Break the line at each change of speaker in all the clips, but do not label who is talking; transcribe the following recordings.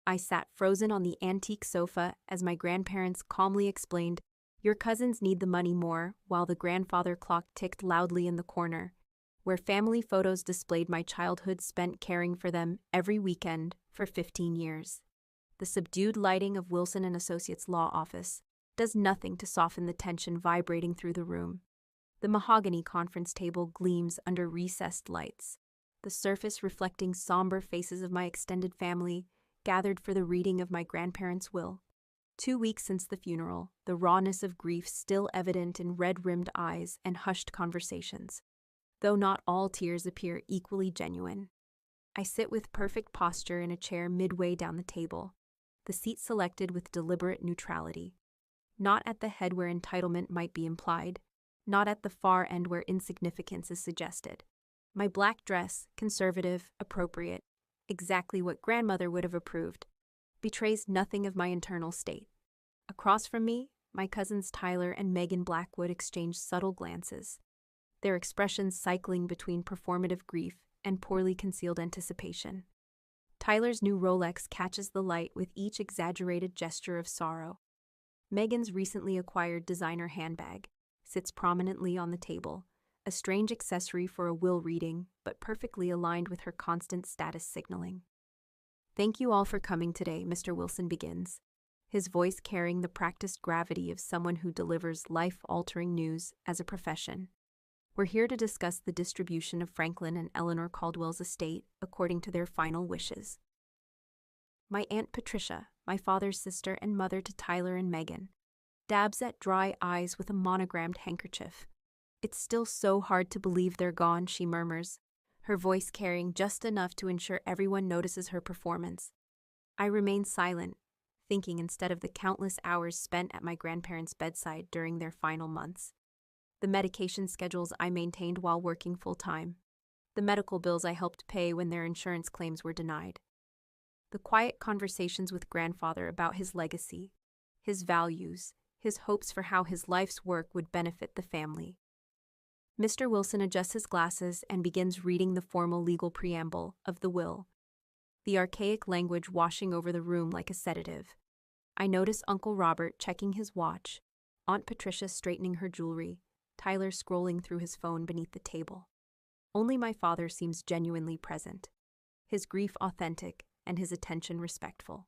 I sat frozen on the antique sofa as my grandparents calmly explained, "Your cousins need the money more," while the grandfather clock ticked loudly in the corner, where family photos displayed my childhood spent caring for them every weekend for 15 years. The subdued lighting of Wilson & Associates' law office does nothing to soften the tension vibrating through the room. The mahogany conference table gleams under recessed lights, the surface reflecting somber faces of my extended family gathered for the reading of my grandparents' will. 2 weeks since the funeral, the rawness of grief still evident in red-rimmed eyes and hushed conversations, though not all tears appear equally genuine. I sit with perfect posture in a chair midway down the table, the seat selected with deliberate neutrality. Not at the head where entitlement might be implied, not at the far end where insignificance is suggested. My black dress, conservative, appropriate, exactly what grandmother would have approved, betrays nothing of my internal state. Across from me, my cousins Tyler and Megan Blackwood exchange subtle glances, their expressions cycling between performative grief and poorly concealed anticipation. Tyler's new Rolex catches the light with each exaggerated gesture of sorrow. Megan's recently acquired designer handbag sits prominently on the table, a strange accessory for a will reading, but perfectly aligned with her constant status signaling. "Thank you all for coming today," Mr. Wilson begins, his voice carrying the practiced gravity of someone who delivers life-altering news as a profession. "We're here to discuss the distribution of Franklin and Eleanor Caldwell's estate according to their final wishes." My Aunt Patricia, my father's sister and mother to Tyler and Megan, dabs at dry eyes with a monogrammed handkerchief. "It's still so hard to believe they're gone," she murmurs, her voice carrying just enough to ensure everyone notices her performance. I remain silent, thinking instead of the countless hours spent at my grandparents' bedside during their final months, the medication schedules I maintained while working full-time, the medical bills I helped pay when their insurance claims were denied, the quiet conversations with grandfather about his legacy, his values, his hopes for how his life's work would benefit the family. Mr. Wilson adjusts his glasses and begins reading the formal legal preamble of the will, the archaic language washing over the room like a sedative. I notice Uncle Robert checking his watch, Aunt Patricia straightening her jewelry, Tyler scrolling through his phone beneath the table. Only my father seems genuinely present, his grief authentic and his attention respectful.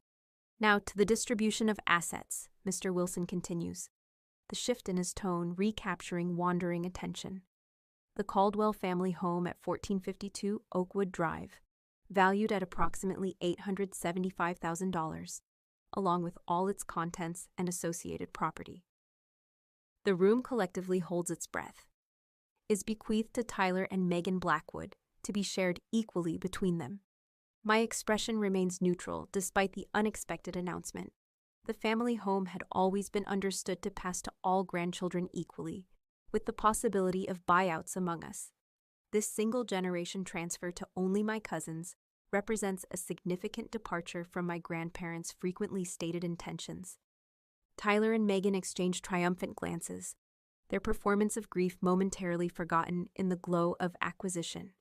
"Now to the distribution of assets," Mr. Wilson continues, the shift in his tone recapturing wandering attention. "The Caldwell family home at 1452 Oakwood Drive, valued at approximately $875,000, along with all its contents and associated property." The room collectively holds its breath. "Is bequeathed to Tyler and Megan Blackwood, to be shared equally between them." My expression remains neutral despite the unexpected announcement. The family home had always been understood to pass to all grandchildren equally, with the possibility of buyouts among us. This single-generation transfer to only my cousins represents a significant departure from my grandparents' frequently stated intentions. Tyler and Megan exchanged triumphant glances, their performance of grief momentarily forgotten in the glow of acquisition.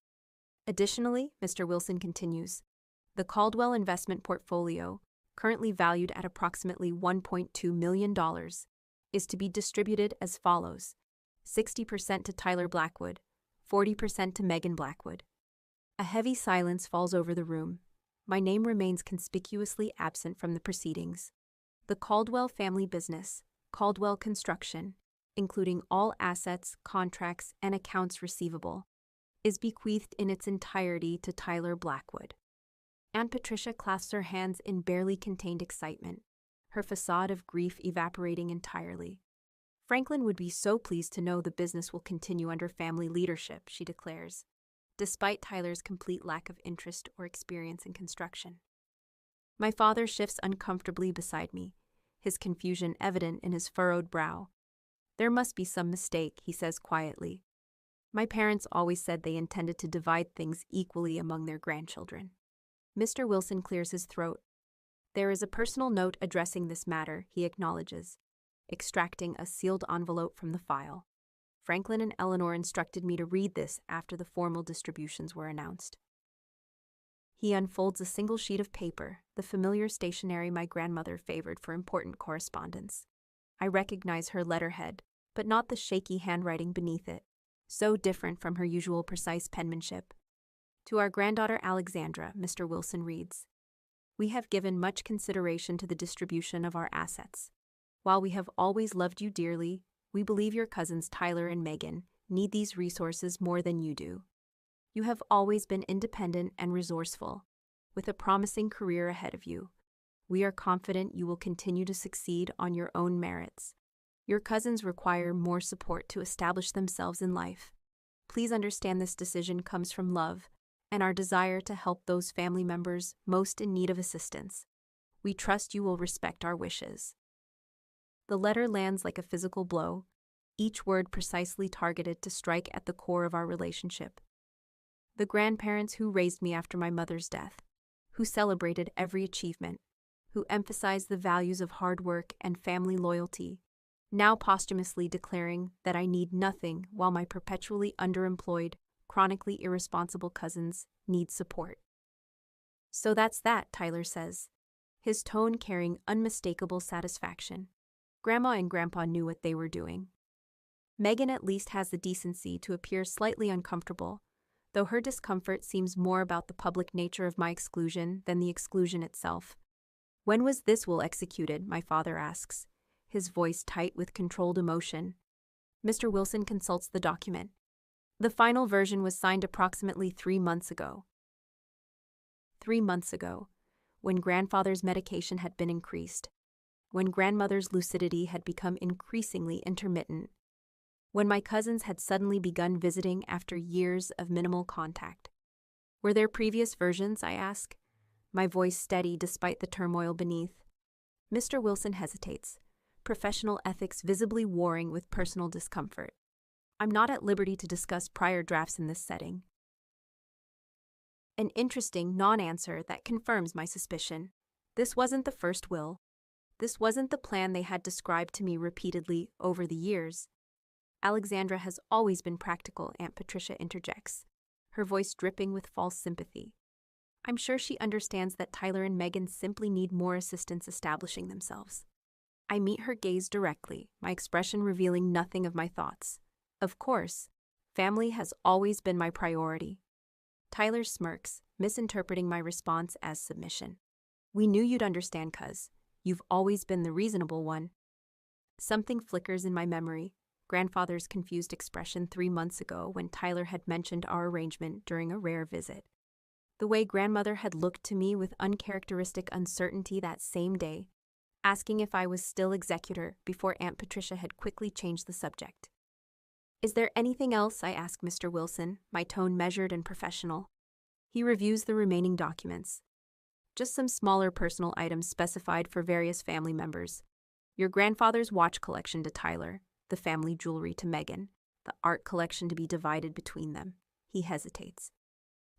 Additionally, Mr. Wilson continues, the Caldwell investment portfolio, currently valued at approximately $1.2 million, is to be distributed as follows: 60% to Tyler Blackwood, 40% to Megan Blackwood. A heavy silence falls over the room. My name remains conspicuously absent from the proceedings. The Caldwell family business, Caldwell Construction, including all assets, contracts, and accounts receivable, is bequeathed in its entirety to Tyler Blackwood. Aunt Patricia clasps her hands in barely contained excitement, her facade of grief evaporating entirely. "Franklin would be so pleased to know the business will continue under family leadership," she declares, despite Tyler's complete lack of interest or experience in construction. My father shifts uncomfortably beside me, his confusion evident in his furrowed brow. "There must be some mistake," he says quietly. "My parents always said they intended to divide things equally among their grandchildren." Mr. Wilson clears his throat. "There is a personal note addressing this matter," he acknowledges, extracting a sealed envelope from the file. "Franklin and Eleanor instructed me to read this after the formal distributions were announced." He unfolds a single sheet of paper, the familiar stationery my grandmother favored for important correspondence. I recognize her letterhead, but not the shaky handwriting beneath it, so different from her usual precise penmanship. To our granddaughter Alexandra, Mr. Wilson reads, "We have given much consideration to the distribution of our assets. While we have always loved you dearly, we believe your cousins Tyler and Megan need these resources more than you do. You have always been independent and resourceful, with a promising career ahead of you. We are confident you will continue to succeed on your own merits. Your cousins require more support to establish themselves in life. Please understand this decision comes from love and our desire to help those family members most in need of assistance. We trust you will respect our wishes." The letter lands like a physical blow, each word precisely targeted to strike at the core of our relationship. The grandparents who raised me after my mother's death, who celebrated every achievement, who emphasized the values of hard work and family loyalty, now posthumously declaring that I need nothing while my perpetually underemployed, chronically irresponsible cousins need support. "So that's that," Tyler says, his tone carrying unmistakable satisfaction. Grandma and Grandpa knew what they were doing. Megan at least has the decency to appear slightly uncomfortable, though her discomfort seems more about the public nature of my exclusion than the exclusion itself. "When was this will executed?" my father asks, his voice tight with controlled emotion. Mr. Wilson consults the document. "The final version was signed approximately 3 months ago." 3 months ago, when grandfather's medication had been increased, when grandmother's lucidity had become increasingly intermittent, when my cousins had suddenly begun visiting after years of minimal contact. "Were there previous versions?" I ask, my voice steady despite the turmoil beneath. Mr. Wilson hesitates, professional ethics visibly warring with personal discomfort. I'm not at liberty to discuss prior drafts in this setting. An interesting non-answer that confirms my suspicion. This wasn't the first will. This wasn't the plan they had described to me repeatedly over the years. "Alexandra has always been practical," Aunt Patricia interjects, her voice dripping with false sympathy. "I'm sure she understands that Tyler and Megan simply need more assistance establishing themselves." I meet her gaze directly, my expression revealing nothing of my thoughts. "Of course, family has always been my priority." Tyler smirks, misinterpreting my response as submission. "We knew you'd understand, cuz. You've always been the reasonable one." Something flickers in my memory, grandfather's confused expression 3 months ago when Tyler had mentioned our arrangement during a rare visit. The way grandmother had looked to me with uncharacteristic uncertainty that same day, asking if I was still executor before Aunt Patricia had quickly changed the subject. "Is there anything else?" I ask Mr. Wilson, my tone measured and professional. He reviews the remaining documents. "Just some smaller personal items specified for various family members. Your grandfather's watch collection to Tyler, the family jewelry to Megan, the art collection to be divided between them." He hesitates.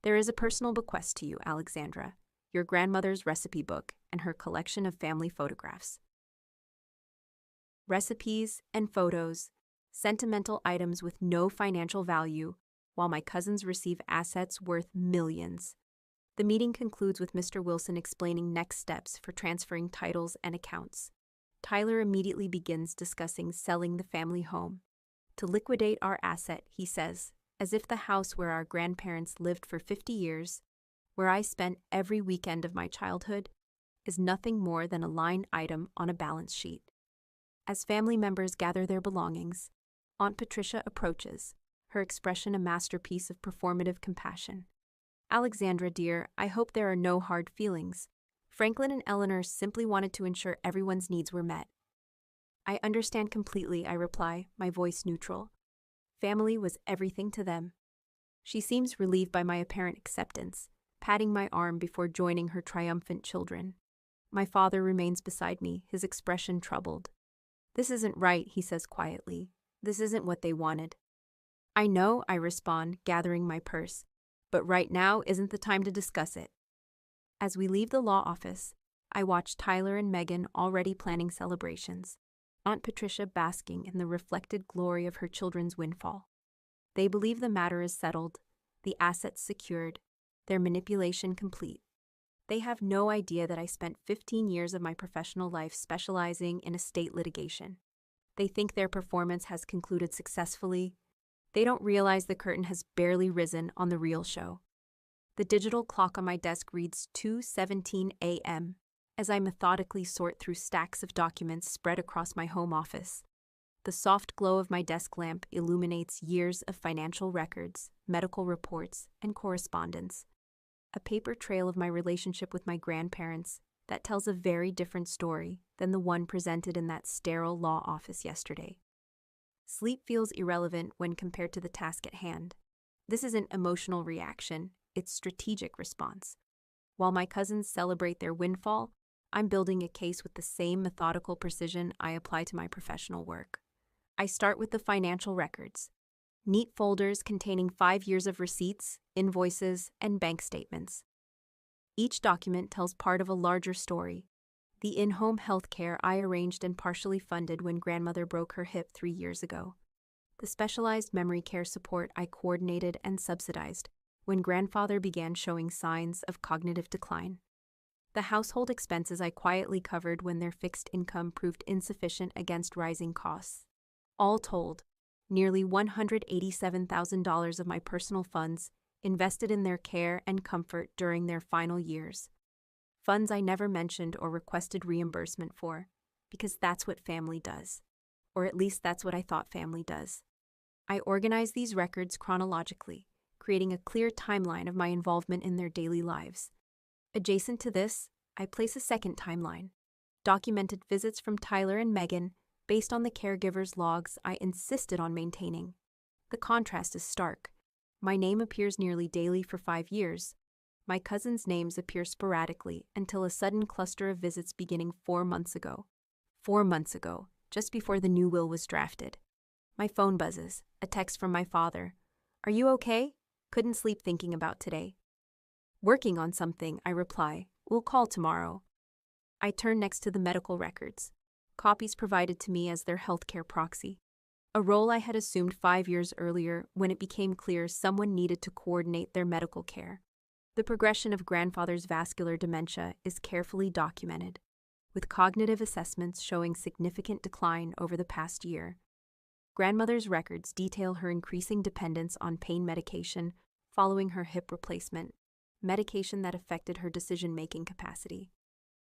"There is a personal bequest to you, Alexandra, your grandmother's recipe book and her collection of family photographs." Recipes and photos, sentimental items with no financial value, while my cousins receive assets worth millions. The meeting concludes with Mr. Wilson explaining next steps for transferring titles and accounts. Tyler immediately begins discussing selling the family home. "To liquidate our asset," he says, as if the house where our grandparents lived for 50 years, where I spent every weekend of my childhood, is nothing more than a line item on a balance sheet. As family members gather their belongings, Aunt Patricia approaches, her expression a masterpiece of performative compassion. "Alexandra, dear, I hope there are no hard feelings. Franklin and Eleanor simply wanted to ensure everyone's needs were met." "I understand completely," I reply, my voice neutral. Family was everything to them. She seems relieved by my apparent acceptance, patting my arm before joining her triumphant children. My father remains beside me, his expression troubled. "This isn't right," he says quietly. "This isn't what they wanted." "I know," I respond, gathering my purse, "but right now isn't the time to discuss it." As we leave the law office, I watch Tyler and Megan already planning celebrations, Aunt Patricia basking in the reflected glory of her children's windfall. They believe the matter is settled, the assets secured, their manipulation complete. They have no idea that I spent 15 years of my professional life specializing in estate litigation. They think their performance has concluded successfully. They don't realize the curtain has barely risen on the real show. The digital clock on my desk reads 2:17 a.m. as I methodically sort through stacks of documents spread across my home office. The soft glow of my desk lamp illuminates years of financial records, medical reports, and correspondence. A paper trail of my relationship with my grandparents that tells a very different story than the one presented in that sterile law office yesterday. Sleep feels irrelevant when compared to the task at hand. This isn't emotional reaction, it's strategic response. While my cousins celebrate their windfall, I'm building a case with the same methodical precision I apply to my professional work. I start with the financial records. Neat folders containing 5 years of receipts, invoices, and bank statements. Each document tells part of a larger story. The in-home health care I arranged and partially funded when grandmother broke her hip 3 years ago. The specialized memory care support I coordinated and subsidized when grandfather began showing signs of cognitive decline. The household expenses I quietly covered when their fixed income proved insufficient against rising costs. All told, nearly $187,000 of my personal funds invested in their care and comfort during their final years. Funds I never mentioned or requested reimbursement for, because that's what family does. Or at least that's what I thought family does. I organize these records chronologically, creating a clear timeline of my involvement in their daily lives. Adjacent to this, I place a second timeline, documented visits from Tyler and Megan based on the caregiver's logs I insisted on maintaining. The contrast is stark. My name appears nearly daily for 5 years. My cousins' names appear sporadically until a sudden cluster of visits beginning 4 months ago. 4 months ago, just before the new will was drafted. My phone buzzes, a text from my father. "Are you okay? Couldn't sleep thinking about today." "Working on something," I reply. "We'll call tomorrow." I turn next to the medical records, copies provided to me as their healthcare proxy, a role I had assumed 5 years earlier when it became clear someone needed to coordinate their medical care. The progression of grandfather's vascular dementia is carefully documented, with cognitive assessments showing significant decline over the past year. Grandmother's records detail her increasing dependence on pain medication following her hip replacement, medication that affected her decision-making capacity.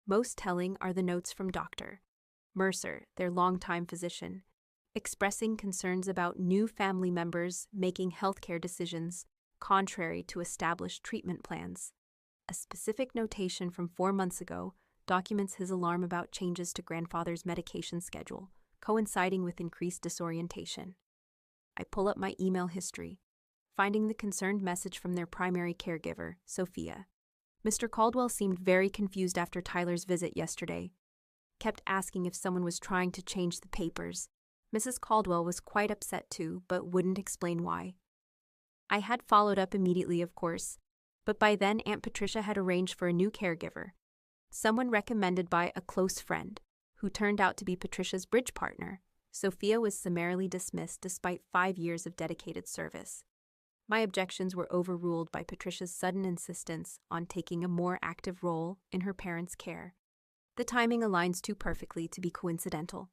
Most telling are the notes from Dr. Mercer, their longtime physician, expressing concerns about new family members making healthcare decisions contrary to established treatment plans. A specific notation from 4 months ago documents his alarm about changes to grandfather's medication schedule, coinciding with increased disorientation. I pull up my email history, finding the concerned message from their primary caregiver, Sophia. Mr. Caldwell seemed very confused after Tyler's visit yesterday. Kept asking if someone was trying to change the papers. Mrs. Caldwell was quite upset too, but wouldn't explain why. I had followed up immediately, of course, but by then Aunt Patricia had arranged for a new caregiver, someone recommended by a close friend, who turned out to be Patricia's bridge partner. Sophia was summarily dismissed despite 5 years of dedicated service. My objections were overruled by Patricia's sudden insistence on taking a more active role in her parents' care. The timing aligns too perfectly to be coincidental.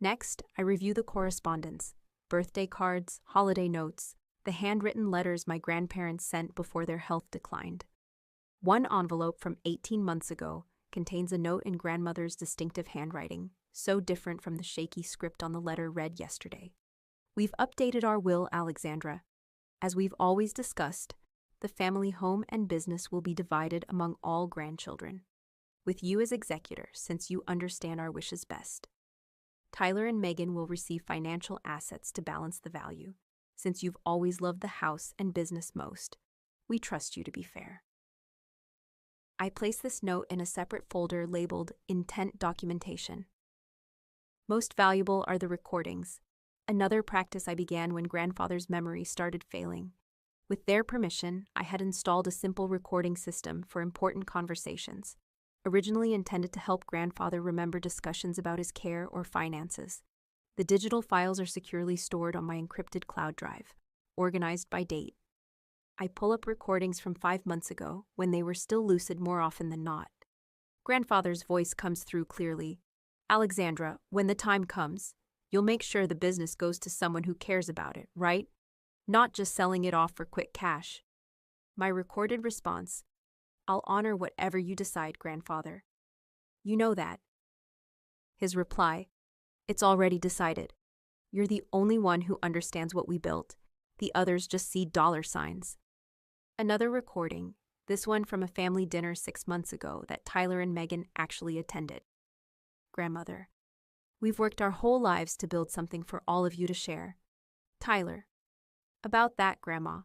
Next, I review the correspondence, birthday cards, holiday notes, the handwritten letters my grandparents sent before their health declined. One envelope from 18 months ago contains a note in grandmother's distinctive handwriting, so different from the shaky script on the letter read yesterday. "We've updated our will, Alexandra. As we've always discussed, the family home and business will be divided among all grandchildren, with you as executor since you understand our wishes best. Tyler and Megan will receive financial assets to balance the value, since you've always loved the house and business most. We trust you to be fair." I place this note in a separate folder labeled Intent Documentation. Most valuable are the recordings, another practice I began when grandfather's memory started failing. With their permission, I had installed a simple recording system for important conversations, originally intended to help grandfather remember discussions about his care or finances. The digital files are securely stored on my encrypted cloud drive, organized by date. I pull up recordings from 5 months ago when they were still lucid more often than not. Grandfather's voice comes through clearly. Alexandra, when the time comes, you'll make sure the business goes to someone who cares about it, right? Not just selling it off for quick cash. My recorded response: I'll honor whatever you decide, grandfather. You know that. His reply: It's already decided. You're the only one who understands what we built. The others just see dollar signs. Another recording, this one from a family dinner 6 months ago that Tyler and Megan actually attended. Grandmother: We've worked our whole lives to build something for all of you to share. Tyler: About that, Grandma.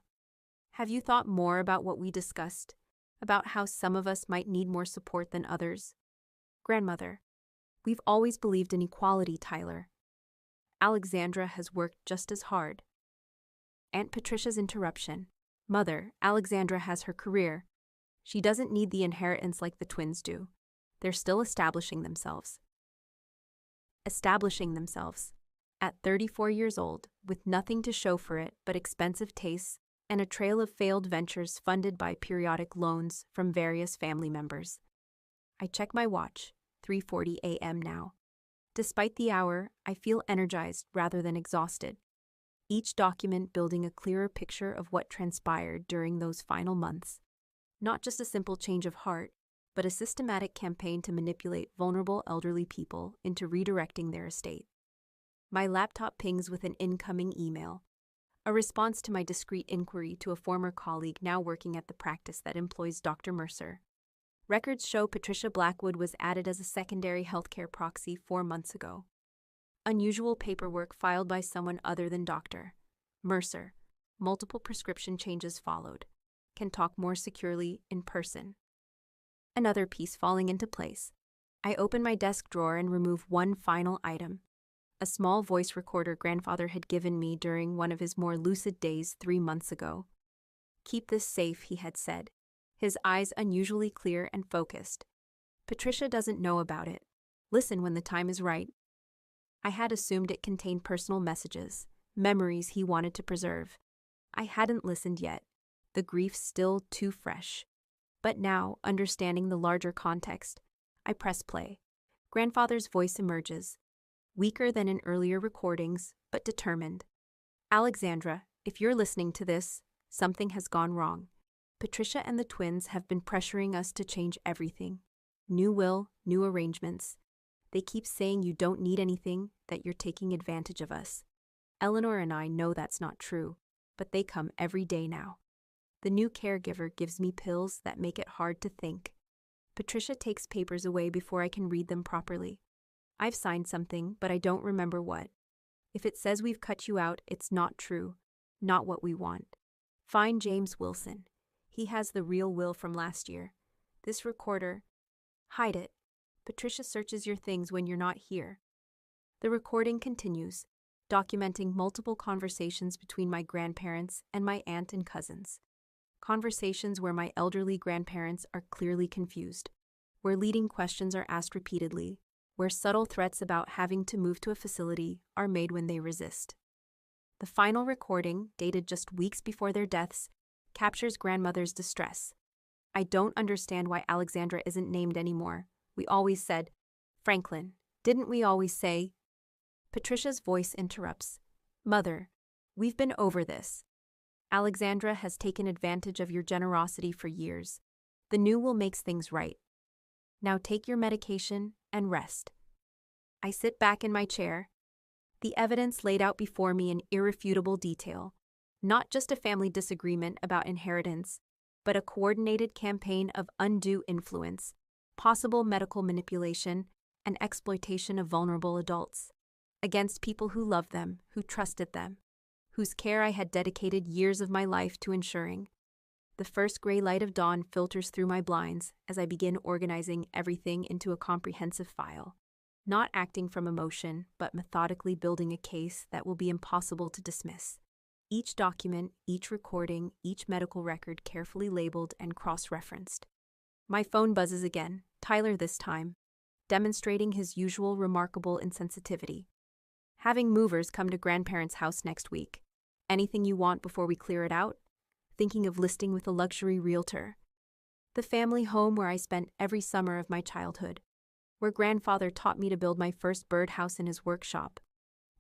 Have you thought more about what we discussed? About how some of us might need more support than others? Grandmother: We've always believed in equality, Tyler. Alexandra has worked just as hard. Aunt Patricia's interruption: Mother, Alexandra has her career. She doesn't need the inheritance like the twins do. They're still establishing themselves. At 34 years old, with nothing to show for it but expensive tastes and a trail of failed ventures funded by periodic loans from various family members. I check my watch, 3:40 a.m. now. Despite the hour, I feel energized rather than exhausted. Each document building a clearer picture of what transpired during those final months. Not just a simple change of heart, but a systematic campaign to manipulate vulnerable elderly people into redirecting their estate. My laptop pings with an incoming email, a response to my discreet inquiry to a former colleague now working at the practice that employs Dr. Mercer. Records show Patricia Blackwood was added as a secondary healthcare proxy 4 months ago. Unusual paperwork filed by someone other than Dr. Mercer. Multiple prescription changes followed. Can talk more securely in person. Another piece falling into place. I open my desk drawer and remove one final item. A small voice recorder grandfather had given me during one of his more lucid days 3 months ago. Keep this safe, he had said, his eyes unusually clear and focused. Patricia doesn't know about it. Listen when the time is right. I had assumed it contained personal messages, memories he wanted to preserve. I hadn't listened yet, the grief still too fresh. But now, understanding the larger context, I press play. Grandfather's voice emerges, weaker than in earlier recordings, but determined. Alexandra, if you're listening to this, something has gone wrong. Patricia and the twins have been pressuring us to change everything. New will, new arrangements. They keep saying you don't need anything, that you're taking advantage of us. Eleanor and I know that's not true, but they come every day now. The new caregiver gives me pills that make it hard to think. Patricia takes papers away before I can read them properly. I've signed something, but I don't remember what. If it says we've cut you out, it's not true. Not what we want. Find James Wilson. He has the real will from last year. This recorder. Hide it. Patricia searches your things when you're not here. The recording continues, documenting multiple conversations between my grandparents and my aunt and cousins. Conversations where my elderly grandparents are clearly confused, where leading questions are asked repeatedly, where subtle threats about having to move to a facility are made when they resist. The final recording, dated just weeks before their deaths, captures grandmother's distress. I don't understand why Alexandra isn't named anymore. We always said, Franklin, didn't we always say? Patricia's voice interrupts. Mother, we've been over this. Alexandra has taken advantage of your generosity for years. The new will makes things right. Now take your medication and rest. I sit back in my chair. The evidence laid out before me in irrefutable detail. Not just a family disagreement about inheritance, but a coordinated campaign of undue influence, possible medical manipulation, and exploitation of vulnerable adults, against people who loved them, who trusted them, whose care I had dedicated years of my life to ensuring. The first gray light of dawn filters through my blinds as I begin organizing everything into a comprehensive file, not acting from emotion, but methodically building a case that will be impossible to dismiss. Each document, each recording, each medical record carefully labeled and cross-referenced. My phone buzzes again, Tyler this time, demonstrating his usual remarkable insensitivity. Having movers come to grandparents' house next week. Anything you want before we clear it out? thinking of listing with a luxury realtor. The family home where I spent every summer of my childhood. Where grandfather taught me to build my first birdhouse in his workshop.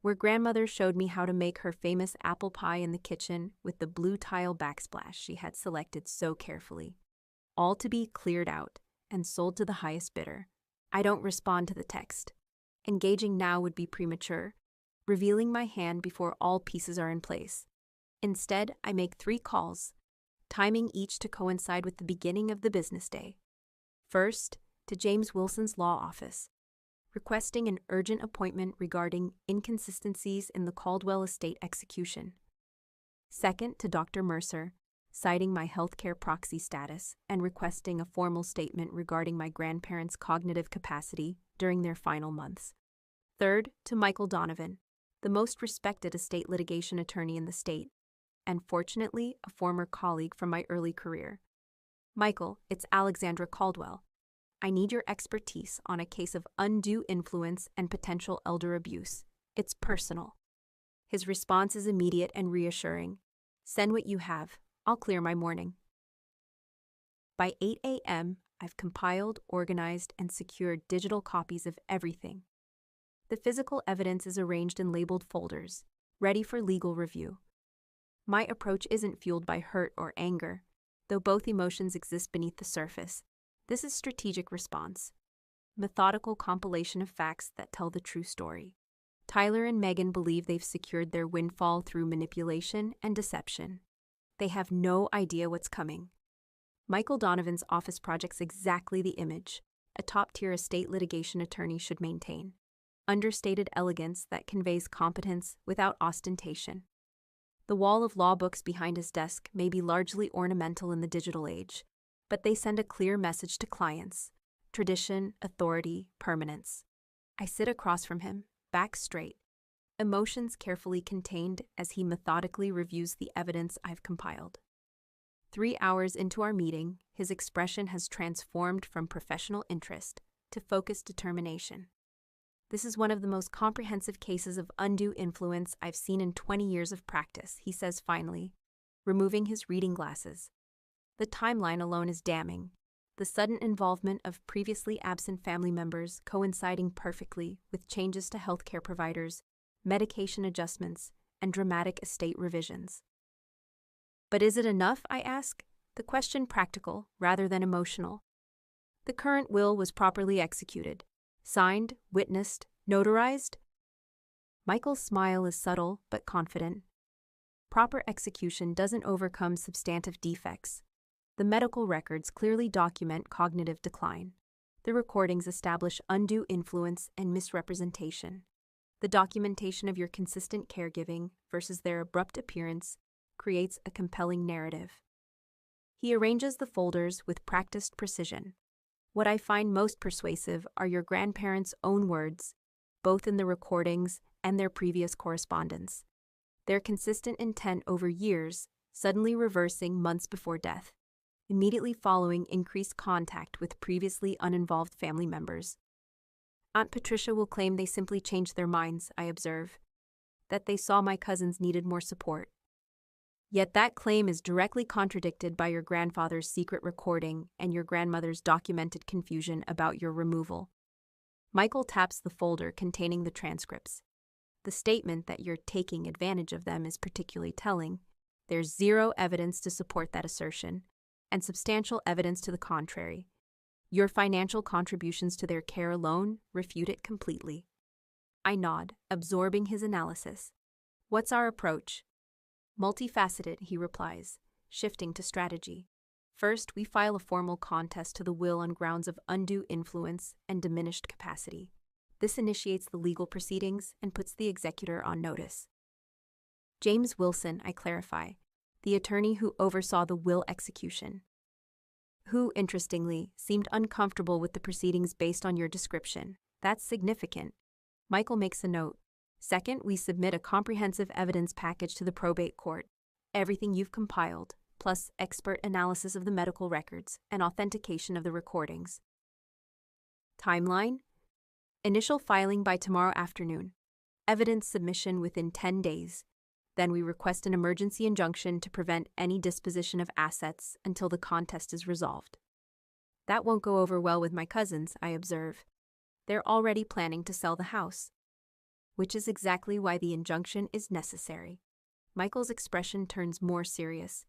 Where grandmother showed me how to make her famous apple pie in the kitchen with the blue tile backsplash she had selected so carefully. All to be cleared out and sold to the highest bidder. I don't respond to the text. Engaging now would be premature, revealing my hand before all pieces are in place. Instead, I make 3 calls, timing each to coincide with the beginning of the business day. First, to James Wilson's law office, requesting an urgent appointment regarding inconsistencies in the Caldwell estate execution. Second, to Dr. Mercer, citing my healthcare proxy status and requesting a formal statement regarding my grandparents' cognitive capacity during their final months. Third, to Michael Donovan, the most respected estate litigation attorney in the state, and fortunately a former colleague from my early career. Michael, it's Alexandra Caldwell. I need your expertise on a case of undue influence and potential elder abuse. It's personal. His response is immediate and reassuring. Send what you have. I'll clear my morning. By 8 a.m., I've compiled, organized, and secured digital copies of everything. The physical evidence is arranged in labeled folders, ready for legal review. My approach isn't fueled by hurt or anger, though both emotions exist beneath the surface. This is strategic response, methodical compilation of facts that tell the true story. Tyler and Megan believe they've secured their windfall through manipulation and deception. They have no idea what's coming. Michael Donovan's office projects exactly the image a top-tier estate litigation attorney should maintain. Understated elegance that conveys competence without ostentation. The wall of law books behind his desk may be largely ornamental in the digital age, but they send a clear message to clients: tradition, authority, permanence. I sit across from him, back straight, emotions carefully contained as he methodically reviews the evidence I've compiled. 3 hours into our meeting, his expression has transformed from professional interest to focused determination. This is one of the most comprehensive cases of undue influence I've seen in 20 years of practice, he says finally, removing his reading glasses. The timeline alone is damning, the sudden involvement of previously absent family members coinciding perfectly with changes to healthcare providers, medication adjustments, and dramatic estate revisions. But is it enough, I ask? The question practical rather than emotional. The current will was properly executed, signed, witnessed, notarized? Michael's smile is subtle but confident. Proper execution doesn't overcome substantive defects. The medical records clearly document cognitive decline. The recordings establish undue influence and misrepresentation. The documentation of your consistent caregiving versus their abrupt appearance creates a compelling narrative. He arranges the folders with practiced precision. What I find most persuasive are your grandparents' own words, both in the recordings and their previous correspondence. Their consistent intent over years, suddenly reversing months before death, immediately following increased contact with previously uninvolved family members. Aunt Patricia will claim they simply changed their minds, I observe, that they saw my cousins needed more support. Yet that claim is directly contradicted by your grandfather's secret recording and your grandmother's documented confusion about your removal. Michael taps the folder containing the transcripts. The statement that you're taking advantage of them is particularly telling. There's zero evidence to support that assertion, and substantial evidence to the contrary. Your financial contributions to their care alone refute it completely. I nod, absorbing his analysis. What's our approach? Multifaceted, he replies, shifting to strategy. First, we file a formal contest to the will on grounds of undue influence and diminished capacity. This initiates the legal proceedings and puts the executor on notice. James Wilson, I clarify, the attorney who oversaw the will execution, who, interestingly, seemed uncomfortable with the proceedings based on your description. That's significant. Michael makes a note. Second, we submit a comprehensive evidence package to the probate court. Everything you've compiled, plus expert analysis of the medical records and authentication of the recordings. Timeline? Initial filing by tomorrow afternoon. Evidence submission within 10 days. Then we request an emergency injunction to prevent any disposition of assets until the contest is resolved. That won't go over well with my cousins, I observe. They're already planning to sell the house. Which is exactly why the injunction is necessary. Michael's expression turns more serious.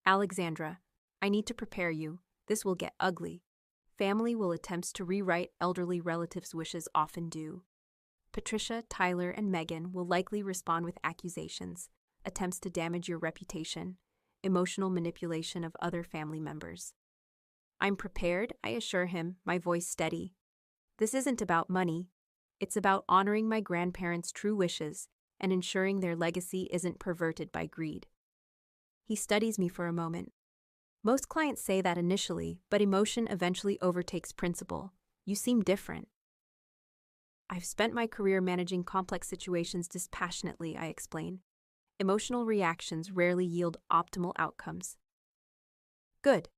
Alexandra, I need to prepare you. This will get ugly. Family will attempts to rewrite elderly relatives' wishes often do. Patricia, Tyler, and Megan will likely respond with accusations, attempts to damage your reputation, emotional manipulation of other family members. I'm prepared, I assure him, my voice steady. This isn't about money. It's about honoring my grandparents' true wishes and ensuring their legacy isn't perverted by greed. He studies me for a moment. Most clients say that initially, but emotion eventually overtakes principle. You seem different. I've spent my career managing complex situations dispassionately, I explain. Emotional reactions rarely yield optimal outcomes. Good,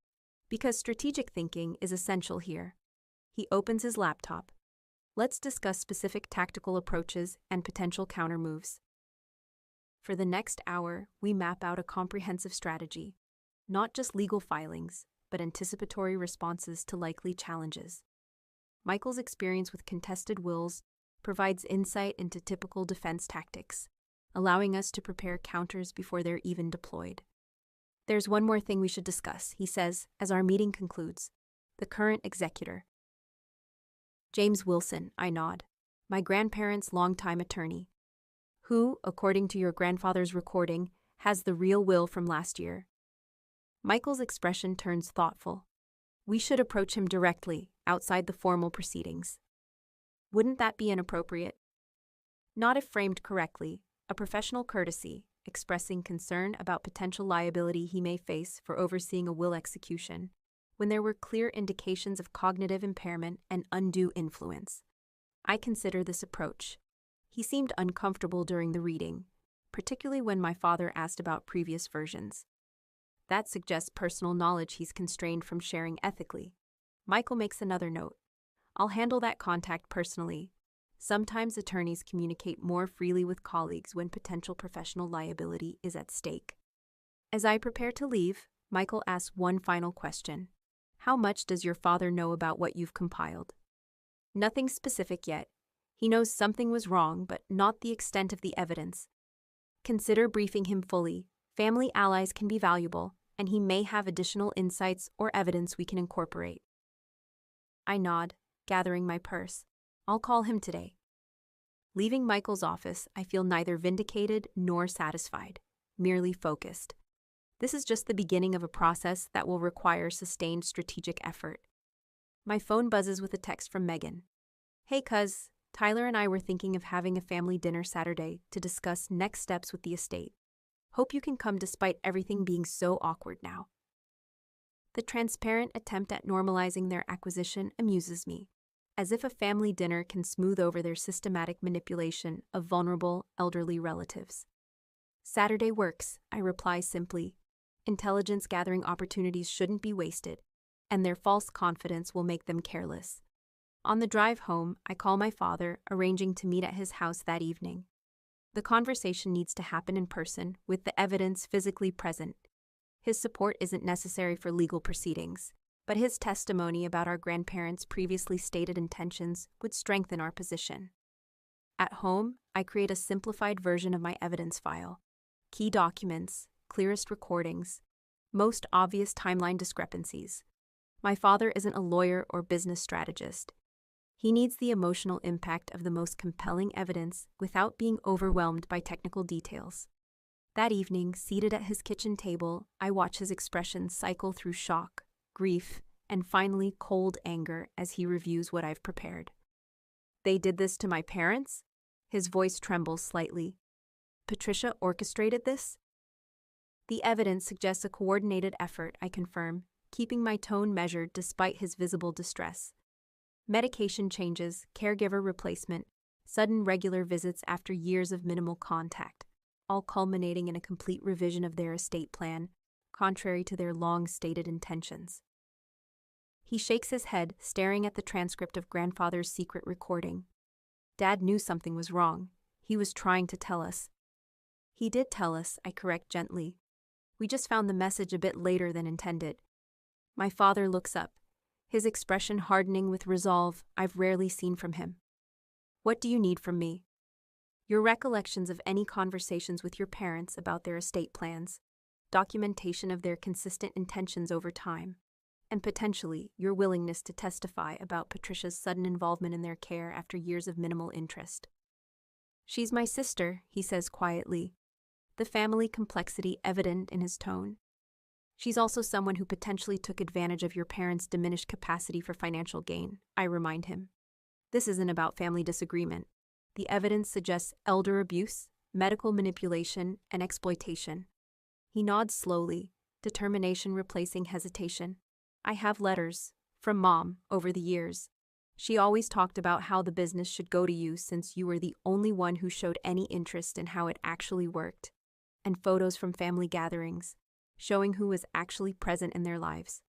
because strategic thinking is essential here. He opens his laptop. Let's discuss specific tactical approaches and potential countermoves. For the next hour, we map out a comprehensive strategy, not just legal filings, but anticipatory responses to likely challenges. Michael's experience with contested wills provides insight into typical defense tactics, allowing us to prepare counters before they're even deployed. There's one more thing we should discuss, he says, as our meeting concludes. The current executor. James Wilson, I nod, my grandparents' longtime attorney, who, according to your grandfather's recording, has the real will from last year. Michael's expression turns thoughtful. We should approach him directly, outside the formal proceedings. Wouldn't that be inappropriate? Not if framed correctly, a professional courtesy, expressing concern about potential liability he may face for overseeing a will execution, when there were clear indications of cognitive impairment and undue influence. I consider this approach. He seemed uncomfortable during the reading, particularly when my father asked about previous versions. That suggests personal knowledge he's constrained from sharing ethically. Michael makes another note. I'll handle that contact personally. Sometimes attorneys communicate more freely with colleagues when potential professional liability is at stake. As I prepare to leave, Michael asks one final question. How much does your father know about what you've compiled? Nothing specific yet. He knows something was wrong, but not the extent of the evidence. Consider briefing him fully. Family allies can be valuable, and he may have additional insights or evidence we can incorporate. I nod, gathering my purse. I'll call him today. Leaving Michael's office, I feel neither vindicated nor satisfied, merely focused. This is just the beginning of a process that will require sustained strategic effort. My phone buzzes with a text from Megan. Hey cuz, Tyler and I were thinking of having a family dinner Saturday to discuss next steps with the estate. Hope you can come despite everything being so awkward now. The transparent attempt at normalizing their acquisition amuses me, as if a family dinner can smooth over their systematic manipulation of vulnerable, elderly relatives. Saturday works, I reply simply. Intelligence gathering opportunities shouldn't be wasted, and their false confidence will make them careless. On the drive home, I call my father, arranging to meet at his house that evening. The conversation needs to happen in person, with the evidence physically present. His support isn't necessary for legal proceedings, but his testimony about our grandparents' previously stated intentions would strengthen our position. At home, I create a simplified version of my evidence file. Key documents, clearest recordings, most obvious timeline discrepancies. My father isn't a lawyer or business strategist. He needs the emotional impact of the most compelling evidence without being overwhelmed by technical details. That evening, seated at his kitchen table, I watch his expression cycle through shock, grief, and finally cold anger as he reviews what I've prepared. They did this to my parents? His voice trembles slightly. Patricia orchestrated this? The evidence suggests a coordinated effort, I confirm, keeping my tone measured despite his visible distress. Medication changes, caregiver replacement, sudden regular visits after years of minimal contact, all culminating in a complete revision of their estate plan, contrary to their long-stated intentions. He shakes his head, staring at the transcript of grandfather's secret recording. Dad knew something was wrong. He was trying to tell us. He did tell us, I correct gently. We just found the message a bit later than intended. My father looks up, his expression hardening with resolve I've rarely seen from him. What do you need from me? Your recollections of any conversations with your parents about their estate plans, documentation of their consistent intentions over time, and potentially your willingness to testify about Patricia's sudden involvement in their care after years of minimal interest. She's my sister, he says quietly, the family complexity evident in his tone. She's also someone who potentially took advantage of your parents' diminished capacity for financial gain, I remind him. This isn't about family disagreement. The evidence suggests elder abuse, medical manipulation, and exploitation. He nods slowly, determination replacing hesitation. I have letters, from Mom, over the years. She always talked about how the business should go to you since you were the only one who showed any interest in how it actually worked. And photos from family gatherings, showing who was actually present in their lives.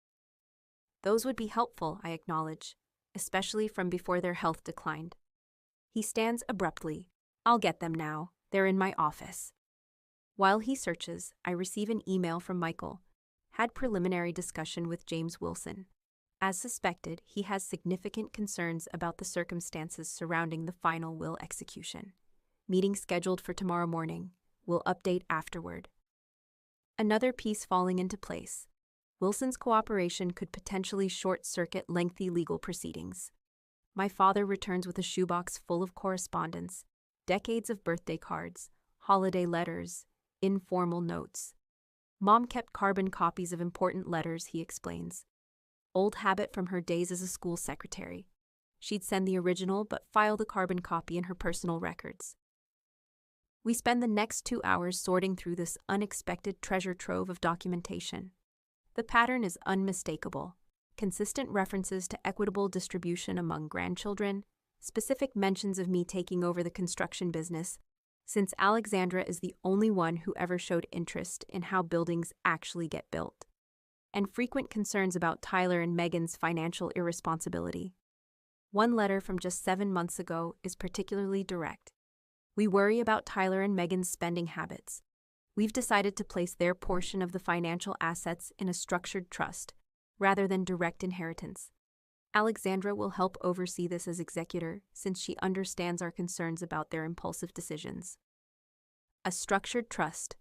Those would be helpful, I acknowledge, especially from before their health declined. He stands abruptly. I'll get them now. They're in my office. While he searches, I receive an email from Michael. Had preliminary discussion with James Wilson. As suspected, he has significant concerns about the circumstances surrounding the final will execution. Meeting scheduled for tomorrow morning. We'll update afterward. Another piece falling into place. Wilson's cooperation could potentially short-circuit lengthy legal proceedings. My father returns with a shoebox full of correspondence, decades of birthday cards, holiday letters, informal notes. Mom kept carbon copies of important letters, he explains. Old habit from her days as a school secretary. She'd send the original but file the carbon copy in her personal records. We spend the next 2 hours sorting through this unexpected treasure trove of documentation. The pattern is unmistakable. Consistent references to equitable distribution among grandchildren, specific mentions of me taking over the construction business, since Alexandra is the only one who ever showed interest in how buildings actually get built, and frequent concerns about Tyler and Megan's financial irresponsibility. One letter from just 7 months ago is particularly direct. We worry about Tyler and Megan's spending habits. We've decided to place their portion of the financial assets in a structured trust, rather than direct inheritance. Alexandra will help oversee this as executor since she understands our concerns about their impulsive decisions. A structured trust,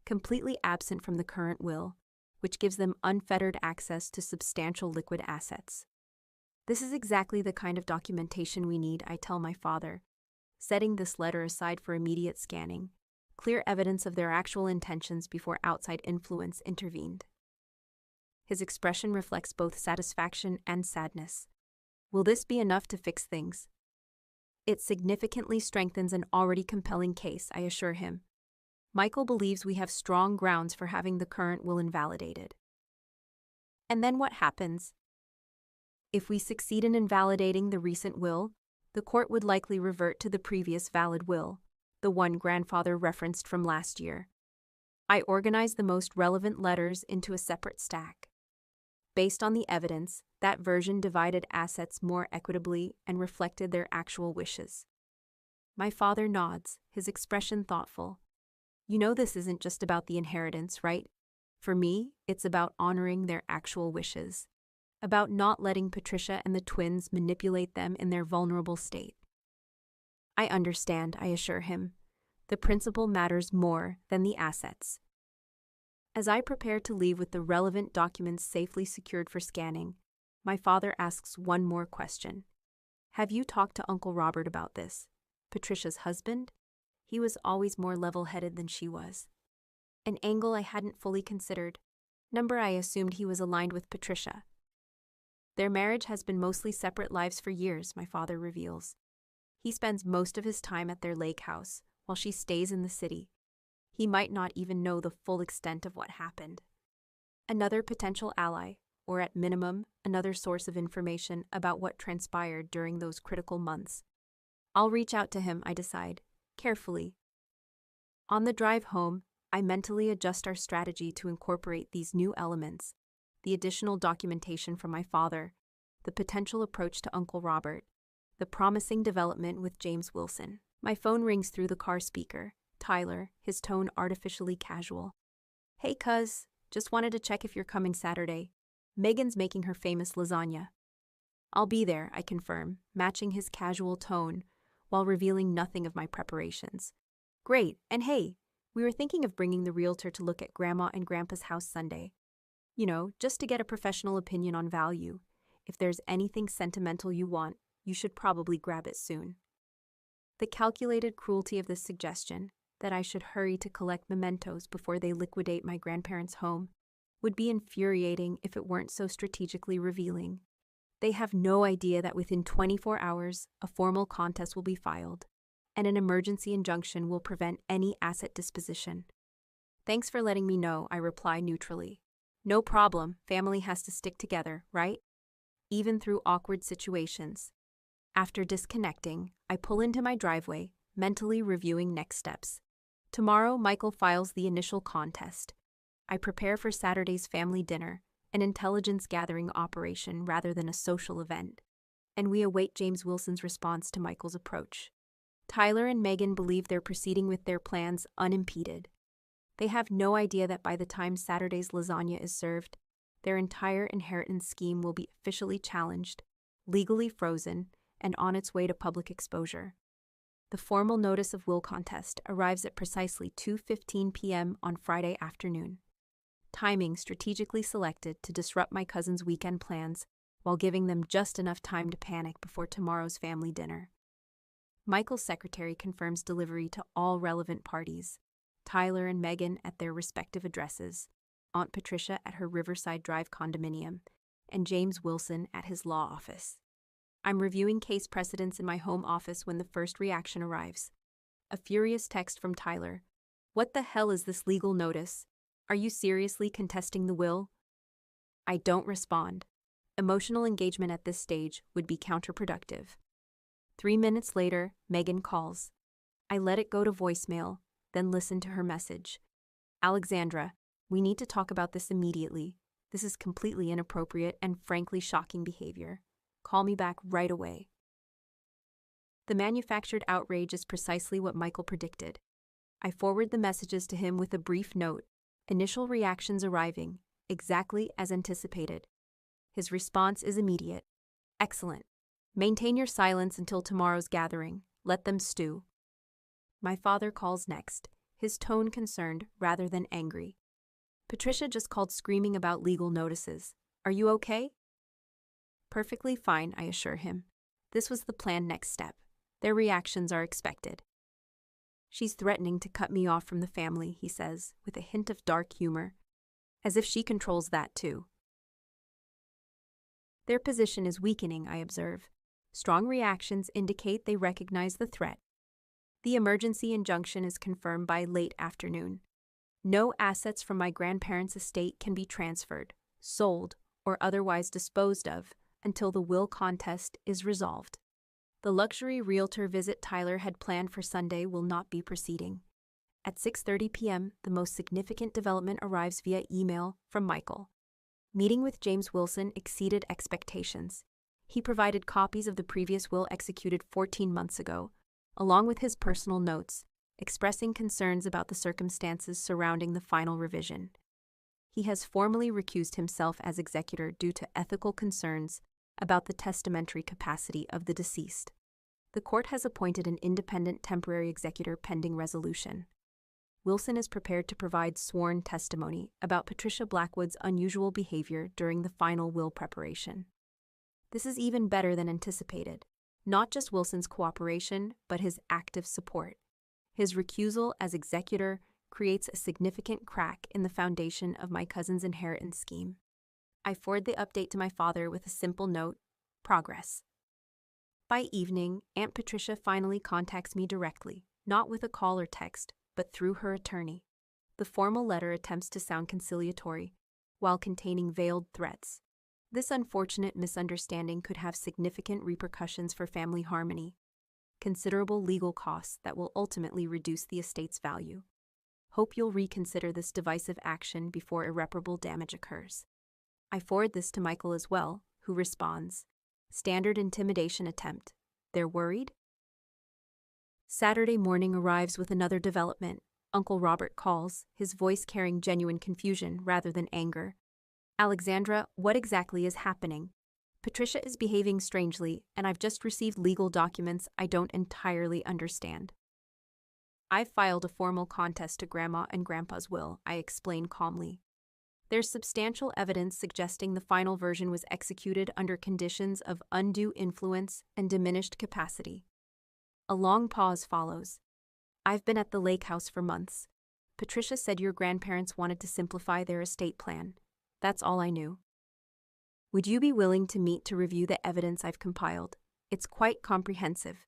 completely absent from the current will, which gives them unfettered access to substantial liquid assets. This is exactly the kind of documentation we need, I tell my father, setting this letter aside for immediate scanning, clear evidence of their actual intentions before outside influence intervened. His expression reflects both satisfaction and sadness. Will this be enough to fix things? It significantly strengthens an already compelling case, I assure him. Michael believes we have strong grounds for having the current will invalidated. And then what happens? If we succeed in invalidating the recent will, the court would likely revert to the previous valid will, the one grandfather referenced from last year. I organize the most relevant letters into a separate stack. Based on the evidence, that version divided assets more equitably and reflected their actual wishes. My father nods, his expression thoughtful. You know this isn't just about the inheritance, right? For me, it's about honoring their actual wishes. About not letting Patricia and the twins manipulate them in their vulnerable state. I understand, I assure him. The principle matters more than the assets. As I prepare to leave with the relevant documents safely secured for scanning, my father asks one more question. Have you talked to Uncle Robert about this? Patricia's husband? He was always more level-headed than she was. An angle I hadn't fully considered. I assumed he was aligned with Patricia. Their marriage has been mostly separate lives for years, my father reveals. He spends most of his time at their lake house, while she stays in the city. He might not even know the full extent of what happened. Another potential ally, or at minimum, another source of information about what transpired during those critical months. I'll reach out to him, I decide, carefully. On the drive home, I mentally adjust our strategy to incorporate these new elements, the additional documentation from my father, the potential approach to Uncle Robert, the promising development with James Wilson. My phone rings through the car speaker. Tyler, his tone artificially casual. Hey cuz, just wanted to check if you're coming Saturday. Megan's making her famous lasagna. I'll be there, I confirm, matching his casual tone, while revealing nothing of my preparations. Great, and hey, we were thinking of bringing the realtor to look at Grandma and Grandpa's house Sunday. You know, just to get a professional opinion on value. If there's anything sentimental you want, you should probably grab it soon. The calculated cruelty of this suggestion, that I should hurry to collect mementos before they liquidate my grandparents' home, would be infuriating if it weren't so strategically revealing. They have no idea that within 24 hours, a formal contest will be filed, and an emergency injunction will prevent any asset disposition. Thanks for letting me know, I reply neutrally. No problem, family has to stick together, right? Even through awkward situations. After disconnecting, I pull into my driveway, mentally reviewing next steps. Tomorrow, Michael files the initial contest. I prepare for Saturday's family dinner, an intelligence-gathering operation rather than a social event, and we await James Wilson's response to Michael's approach. Tyler and Megan believe they're proceeding with their plans unimpeded. They have no idea that by the time Saturday's lasagna is served, their entire inheritance scheme will be officially challenged, legally frozen, and on its way to public exposure. The formal notice of will contest arrives at precisely 2:15 p.m. on Friday afternoon. Timing strategically selected to disrupt my cousin's weekend plans while giving them just enough time to panic before tomorrow's family dinner. Michael's secretary confirms delivery to all relevant parties, Tyler and Megan at their respective addresses, Aunt Patricia at her Riverside Drive condominium, and James Wilson at his law office. I'm reviewing case precedents in my home office when the first reaction arrives. A furious text from Tyler. What the hell is this legal notice? Are you seriously contesting the will? I don't respond. Emotional engagement at this stage would be counterproductive. 3 minutes later, Megan calls. I let it go to voicemail, then listen to her message. Alexandra, we need to talk about this immediately. This is completely inappropriate and frankly shocking behavior. Call me back right away. The manufactured outrage is precisely what Michael predicted. I forward the messages to him with a brief note, initial reactions arriving, exactly as anticipated. His response is immediate. Excellent. Maintain your silence until tomorrow's gathering. Let them stew. My father calls next, his tone concerned rather than angry. Patricia just called screaming about legal notices. Are you okay? Perfectly fine, I assure him. This was the planned next step. Their reactions are expected. She's threatening to cut me off from the family, he says, with a hint of dark humor, as if she controls that too. Their position is weakening, I observe. Strong reactions indicate they recognize the threat. The emergency injunction is confirmed by late afternoon. No assets from my grandparents' estate can be transferred, sold, or otherwise disposed of until the will contest is resolved. The luxury realtor visit Tyler had planned for Sunday will not be proceeding. At 6:30 p.m., the most significant development arrives via email from Michael. Meeting with James Wilson exceeded expectations. He provided copies of the previous will executed 14 months ago, along with his personal notes, expressing concerns about the circumstances surrounding the final revision. He has formally recused himself as executor due to ethical concerns about the testamentary capacity of the deceased. The court has appointed an independent temporary executor pending resolution. Wilson is prepared to provide sworn testimony about Patricia Blackwood's unusual behavior during the final will preparation. This is even better than anticipated. Not just Wilson's cooperation, but his active support. His recusal as executor creates a significant crack in the foundation of my cousin's inheritance scheme. I forward the update to my father with a simple note, progress. By evening, Aunt Patricia finally contacts me directly, not with a call or text, but through her attorney. The formal letter attempts to sound conciliatory, while containing veiled threats. This unfortunate misunderstanding could have significant repercussions for family harmony, considerable legal costs that will ultimately reduce the estate's value. Hope you'll reconsider this divisive action before irreparable damage occurs. I forward this to Michael as well, who responds, standard intimidation attempt. They're worried? Saturday morning arrives with another development. Uncle Robert calls, his voice carrying genuine confusion rather than anger. Alexandra, what exactly is happening? Patricia is behaving strangely, and I've just received legal documents I don't entirely understand. I've filed a formal contest to Grandma and Grandpa's will, I explain calmly. There's substantial evidence suggesting the final version was executed under conditions of undue influence and diminished capacity. A long pause follows. I've been at the lake house for months. Patricia said your grandparents wanted to simplify their estate plan. That's all I knew. Would you be willing to meet to review the evidence I've compiled? It's quite comprehensive.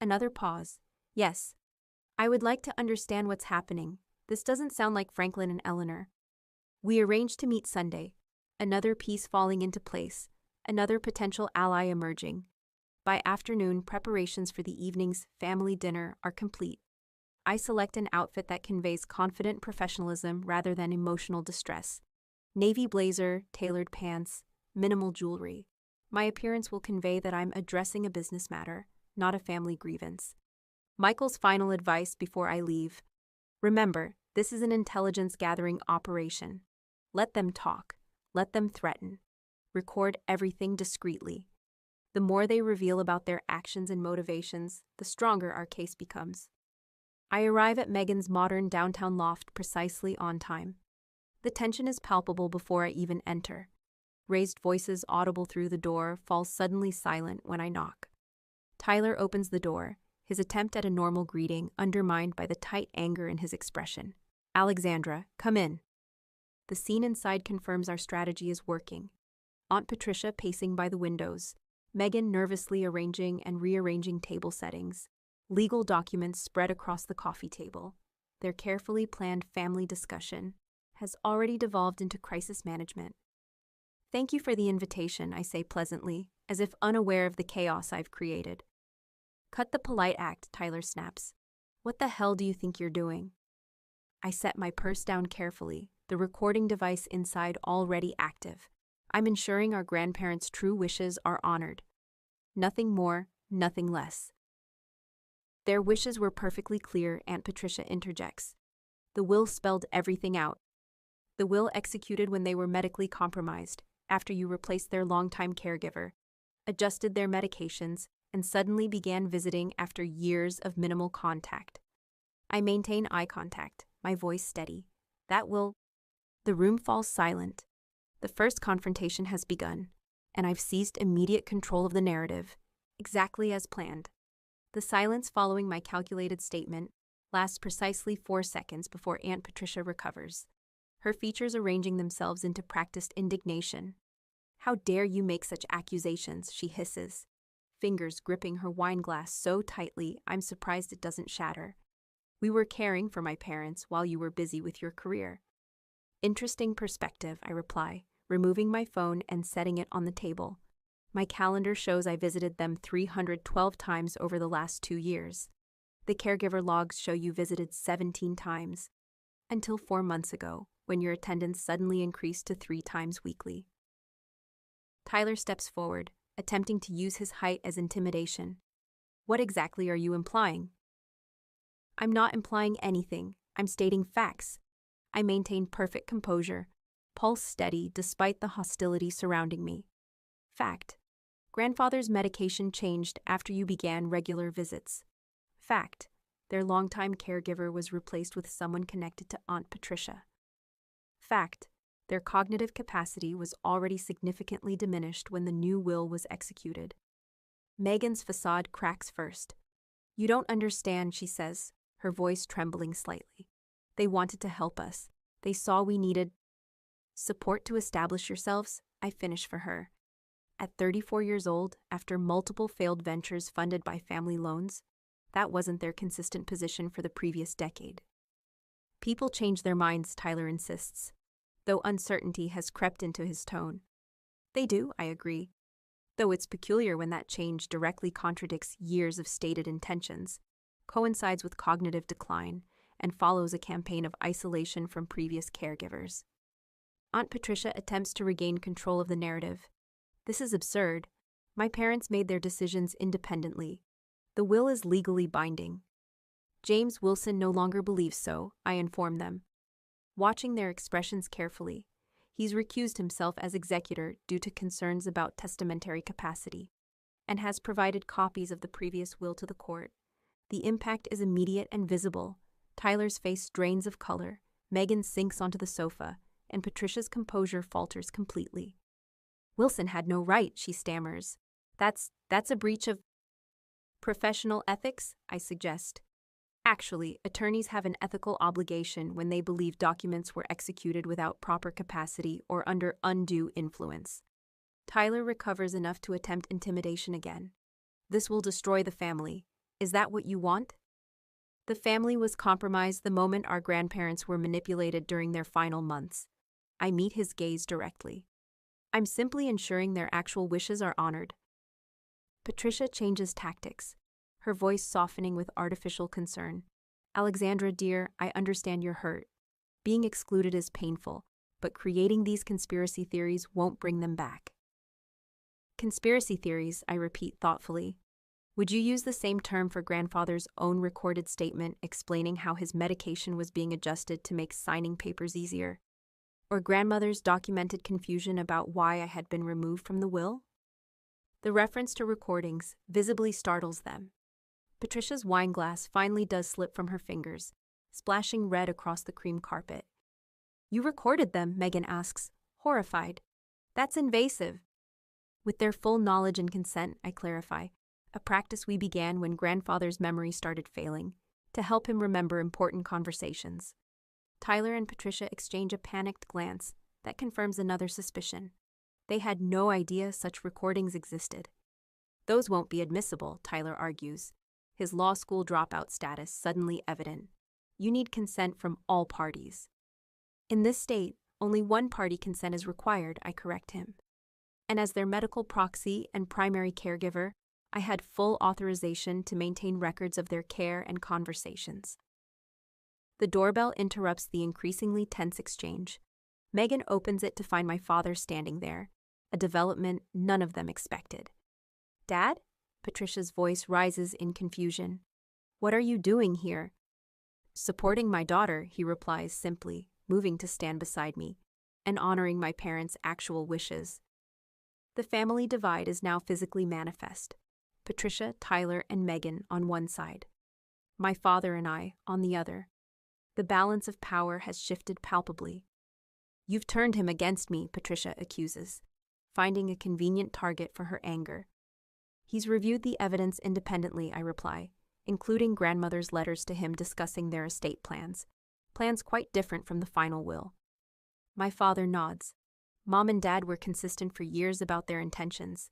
Another pause. Yes. I would like to understand what's happening. This doesn't sound like Franklin and Eleanor. We arranged to meet Sunday. Another piece falling into place. Another potential ally emerging. By afternoon, preparations for the evening's family dinner are complete. I select an outfit that conveys confident professionalism rather than emotional distress. Navy blazer, tailored pants, minimal jewelry. My appearance will convey that I'm addressing a business matter, not a family grievance. Michael's final advice before I leave. Remember, this is an intelligence-gathering operation. Let them talk. Let them threaten. Record everything discreetly. The more they reveal about their actions and motivations, the stronger our case becomes. I arrive at Megan's modern downtown loft precisely on time. The tension is palpable before I even enter. Raised voices audible through the door fall suddenly silent when I knock. Tyler opens the door, his attempt at a normal greeting undermined by the tight anger in his expression. Alexandra, come in. The scene inside confirms our strategy is working. Aunt Patricia pacing by the windows, Megan nervously arranging and rearranging table settings, legal documents spread across the coffee table. Their carefully planned family discussion has already devolved into crisis management. Thank you for the invitation, I say pleasantly, as if unaware of the chaos I've created. Cut the polite act, Tyler snaps. What the hell do you think you're doing? I set my purse down carefully, the recording device inside already active. I'm ensuring our grandparents' true wishes are honored. Nothing more, nothing less. Their wishes were perfectly clear, Aunt Patricia interjects. The will spelled everything out. The will executed when they were medically compromised, after you replaced their longtime caregiver, adjusted their medications, and suddenly began visiting after years of minimal contact. I maintain eye contact, my voice steady. That will... The room falls silent. The first confrontation has begun, and I've seized immediate control of the narrative, exactly as planned. The silence following my calculated statement lasts precisely 4 seconds before Aunt Patricia recovers, her features arranging themselves into practiced indignation. How dare you make such accusations, she hisses, fingers gripping her wine glass so tightly I'm surprised it doesn't shatter. We were caring for my parents while you were busy with your career. Interesting perspective, I reply, removing my phone and setting it on the table. My calendar shows I visited them 312 times over the last 2 years. The caregiver logs show you visited 17 times. Until 4 months ago, when your attendance suddenly increased to 3 times weekly. Tyler steps forward, attempting to use his height as intimidation. What exactly are you implying? I'm not implying anything. I'm stating facts. I maintain perfect composure, pulse steady despite the hostility surrounding me. Fact. Grandfather's medication changed after you began regular visits. Fact. Their longtime caregiver was replaced with someone connected to Aunt Patricia. Fact. Their cognitive capacity was already significantly diminished when the new will was executed. Megan's facade cracks first. You don't understand, she says, her voice trembling slightly. They wanted to help us. They saw we needed support to establish yourselves, I finish for her. At 34 years old, after multiple failed ventures funded by family loans, that wasn't their consistent position for the previous decade. People change their minds, Tyler insists, though uncertainty has crept into his tone. They do, I agree, though it's peculiar when that change directly contradicts years of stated intentions, coincides with cognitive decline, and follows a campaign of isolation from previous caregivers. Aunt Patricia attempts to regain control of the narrative. This is absurd. My parents made their decisions independently. The will is legally binding. James Wilson no longer believes so, I inform them. Watching their expressions carefully, he's recused himself as executor due to concerns about testamentary capacity, and has provided copies of the previous will to the court. The impact is immediate and visible. Tyler's face drains of color, Megan sinks onto the sofa, and Patricia's composure falters completely. Wilson had no right, she stammers. That's a breach of professional ethics, I suggest. Actually, attorneys have an ethical obligation when they believe documents were executed without proper capacity or under undue influence. Tyler recovers enough to attempt intimidation again. This will destroy the family. Is that what you want? The family was compromised the moment our grandparents were manipulated during their final months. I meet his gaze directly. I'm simply ensuring their actual wishes are honored. Patricia changes tactics, her voice softening with artificial concern. Alexandra, dear, I understand you're hurt. Being excluded is painful, but creating these conspiracy theories won't bring them back. Conspiracy theories, I repeat thoughtfully. Would you use the same term for grandfather's own recorded statement explaining how his medication was being adjusted to make signing papers easier? Or grandmother's documented confusion about why I had been removed from the will? The reference to recordings visibly startles them. Patricia's wine glass finally does slip from her fingers, splashing red across the cream carpet. You recorded them, Megan asks, horrified. That's invasive. With their full knowledge and consent, I clarify, a practice we began when grandfather's memory started failing, to help him remember important conversations. Tyler and Patricia exchange a panicked glance that confirms another suspicion. They had no idea such recordings existed. Those won't be admissible, Tyler argues, his law school dropout status suddenly evident. You need consent from all parties. In this state, only one party consent is required, I correct him. And as their medical proxy and primary caregiver, I had full authorization to maintain records of their care and conversations. The doorbell interrupts the increasingly tense exchange. Megan opens it to find my father standing there, a development none of them expected. Dad? Patricia's voice rises in confusion. What are you doing here? Supporting my daughter, he replies simply, moving to stand beside me, and honoring my parents' actual wishes. The family divide is now physically manifest. Patricia, Tyler, and Megan on one side. My father and I on the other. The balance of power has shifted palpably. You've turned him against me, Patricia accuses, finding a convenient target for her anger. He's reviewed the evidence independently, I reply, including grandmother's letters to him discussing their estate plans quite different from the final will. My father nods. Mom and Dad were consistent for years about their intentions.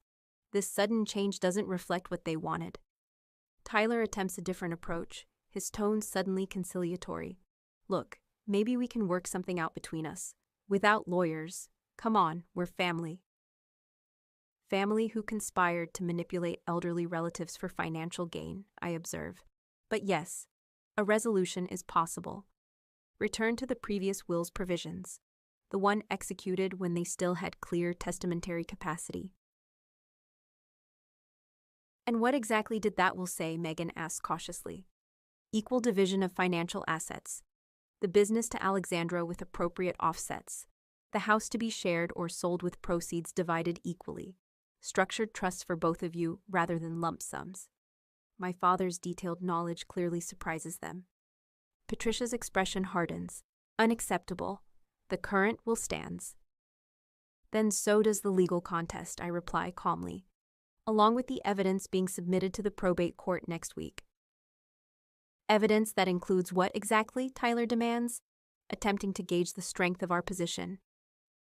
This sudden change doesn't reflect what they wanted. Tyler attempts a different approach, his tone suddenly conciliatory. Look, maybe we can work something out between us. Without lawyers. Come on, we're family. Family who conspired to manipulate elderly relatives for financial gain, I observe. But yes, a resolution is possible. Return to the previous will's provisions, the one executed when they still had clear testamentary capacity. And what exactly did that will say? Megan asked cautiously. Equal division of financial assets. The business to Alexandra with appropriate offsets. The house to be shared or sold with proceeds divided equally. Structured trusts for both of you rather than lump sums. My father's detailed knowledge clearly surprises them. Patricia's expression hardens. Unacceptable. The current will stands. Then so does the legal contest, I reply calmly, along with the evidence being submitted to the probate court next week. Evidence that includes what exactly? Tyler demands, attempting to gauge the strength of our position.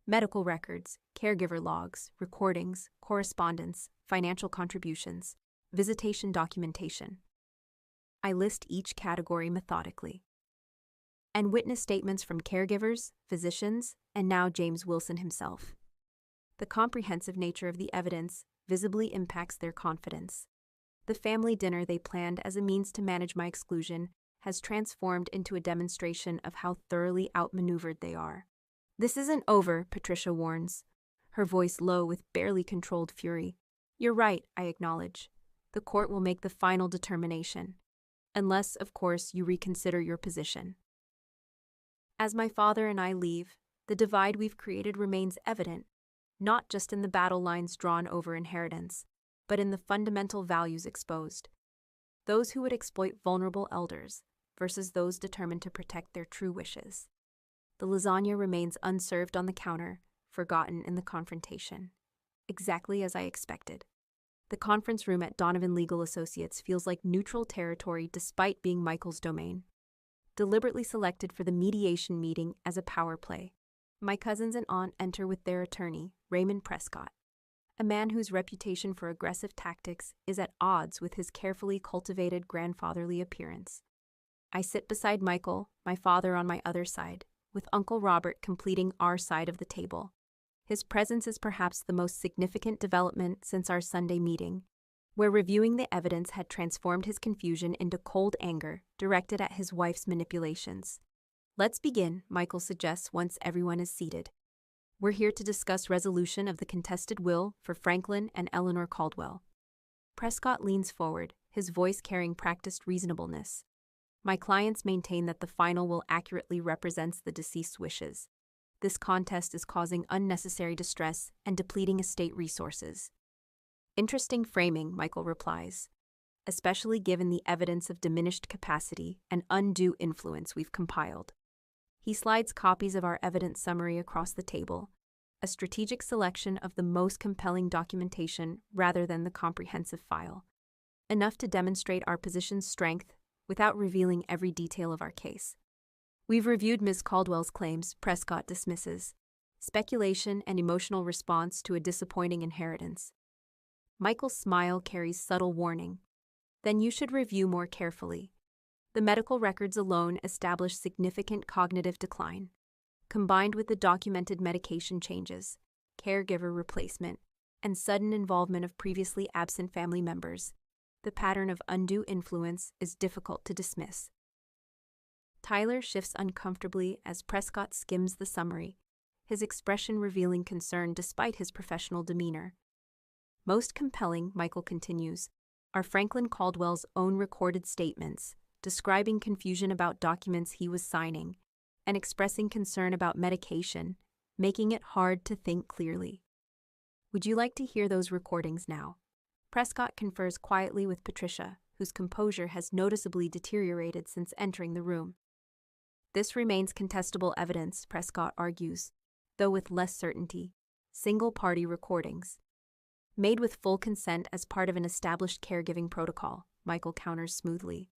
Medical records, caregiver logs, recordings, correspondence, financial contributions, visitation documentation. I list each category methodically. And witness statements from caregivers, physicians, and now James Wilson himself. The comprehensive nature of the evidence visibly impacts their confidence. The family dinner they planned as a means to manage my exclusion has transformed into a demonstration of how thoroughly outmaneuvered they are. This isn't over, Patricia warns, her voice low with barely controlled fury. You're right, I acknowledge. The court will make the final determination, unless, of course, you reconsider your position. As my father and I leave, the divide we've created remains evident, not just in the battle lines drawn over inheritance, but in the fundamental values exposed. Those who would exploit vulnerable elders versus those determined to protect their true wishes. The lasagna remains unserved on the counter, forgotten in the confrontation. Exactly as I expected. The conference room at Donovan Legal Associates feels like neutral territory despite being Michael's domain. Deliberately selected for the mediation meeting as a power play. My cousins and aunt enter with their attorney, Raymond Prescott, a man whose reputation for aggressive tactics is at odds with his carefully cultivated grandfatherly appearance. I sit beside Michael, my father on my other side, with Uncle Robert completing our side of the table. His presence is perhaps the most significant development since our Sunday meeting, where reviewing the evidence had transformed his confusion into cold anger directed at his wife's manipulations. Let's begin, Michael suggests once everyone is seated. We're here to discuss resolution of the contested will for Franklin and Eleanor Caldwell. Prescott leans forward, his voice carrying practiced reasonableness. My clients maintain that the final will accurately represents the deceased's wishes. This contest is causing unnecessary distress and depleting estate resources. Interesting framing, Michael replies, especially given the evidence of diminished capacity and undue influence we've compiled. He slides copies of our evidence summary across the table, a strategic selection of the most compelling documentation rather than the comprehensive file, enough to demonstrate our position's strength without revealing every detail of our case. We've reviewed Ms. Caldwell's claims, Prescott dismisses. Speculation and emotional response to a disappointing inheritance. Michael's smile carries subtle warning. Then you should review more carefully. The medical records alone establish significant cognitive decline, combined with the documented medication changes, caregiver replacement, and sudden involvement of previously absent family members. The pattern of undue influence is difficult to dismiss. Tyler shifts uncomfortably as Prescott skims the summary, his expression revealing concern despite his professional demeanor. Most compelling, Michael continues, are Franklin Caldwell's own recorded statements, describing confusion about documents he was signing, and expressing concern about medication, making it hard to think clearly. Would you like to hear those recordings now? Prescott confers quietly with Patricia, whose composure has noticeably deteriorated since entering the room. This remains contestable evidence, Prescott argues, though with less certainty. Single-party recordings. Made with full consent as part of an established caregiving protocol, Michael counters smoothly.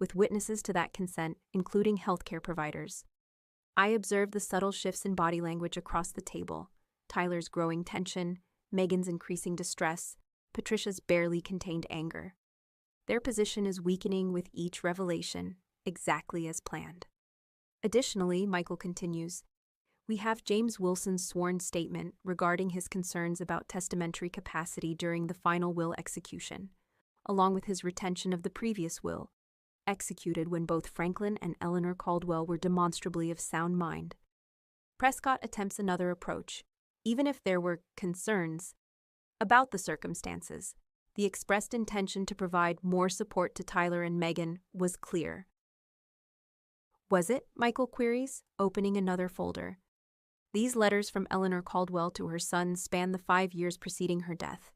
With witnesses to that consent, including healthcare providers. I observe the subtle shifts in body language across the table. Tyler's growing tension, Megan's increasing distress, Patricia's barely contained anger. Their position is weakening with each revelation, exactly as planned. Additionally, Michael continues, we have James Wilson's sworn statement regarding his concerns about testamentary capacity during the final will execution, along with his retention of the previous will, executed when both Franklin and Eleanor Caldwell were demonstrably of sound mind. Prescott attempts another approach. Even if there were concerns about the circumstances, the expressed intention to provide more support to Tyler and Megan was clear. Was it? Michael queries, opening another folder. These letters from Eleanor Caldwell to her son span the 5 years preceding her death.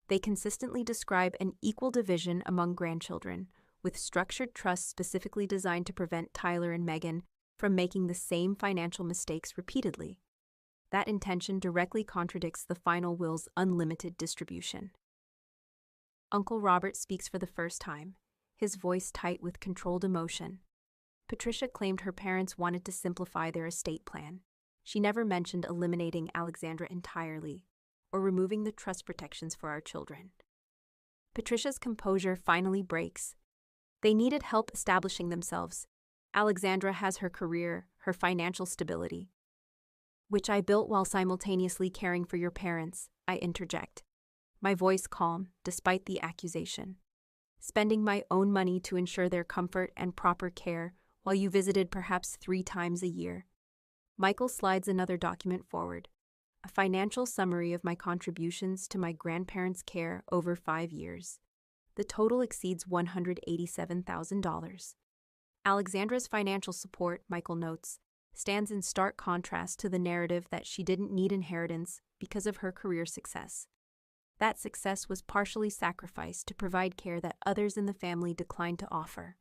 They consistently describe an equal division among grandchildren, with structured trusts specifically designed to prevent Tyler and Megan from making the same financial mistakes repeatedly. That intention directly contradicts the final will's unlimited distribution. Uncle Robert speaks for the first time, his voice tight with controlled emotion. Patricia claimed her parents wanted to simplify their estate plan. She never mentioned eliminating Alexandra entirely or removing the trust protections for our children. Patricia's composure finally breaks. They needed help establishing themselves. Alexandra has her career, her financial stability, which I built while simultaneously caring for your parents, I interject, my voice calm despite the accusation. Spending my own money to ensure their comfort and proper care while you visited perhaps 3 times a year. Michael slides another document forward, a financial summary of my contributions to my grandparents' care over 5 years. The total exceeds $187,000. Alexandra's financial support, Michael notes, stands in stark contrast to the narrative that she didn't need inheritance because of her career success. That success was partially sacrificed to provide care that others in the family declined to offer.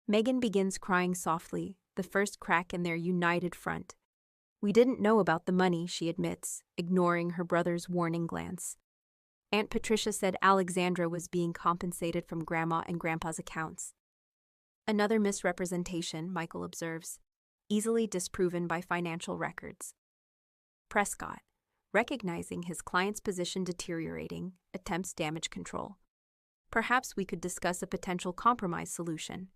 Megan begins crying softly, the first crack in their united front. We didn't know about the money, she admits, ignoring her brother's warning glance. Aunt Patricia said Alexandra was being compensated from Grandma and Grandpa's accounts. Another misrepresentation, Michael observes, easily disproven by financial records. Prescott, recognizing his client's position deteriorating, attempts damage control. Perhaps we could discuss a potential compromise solution.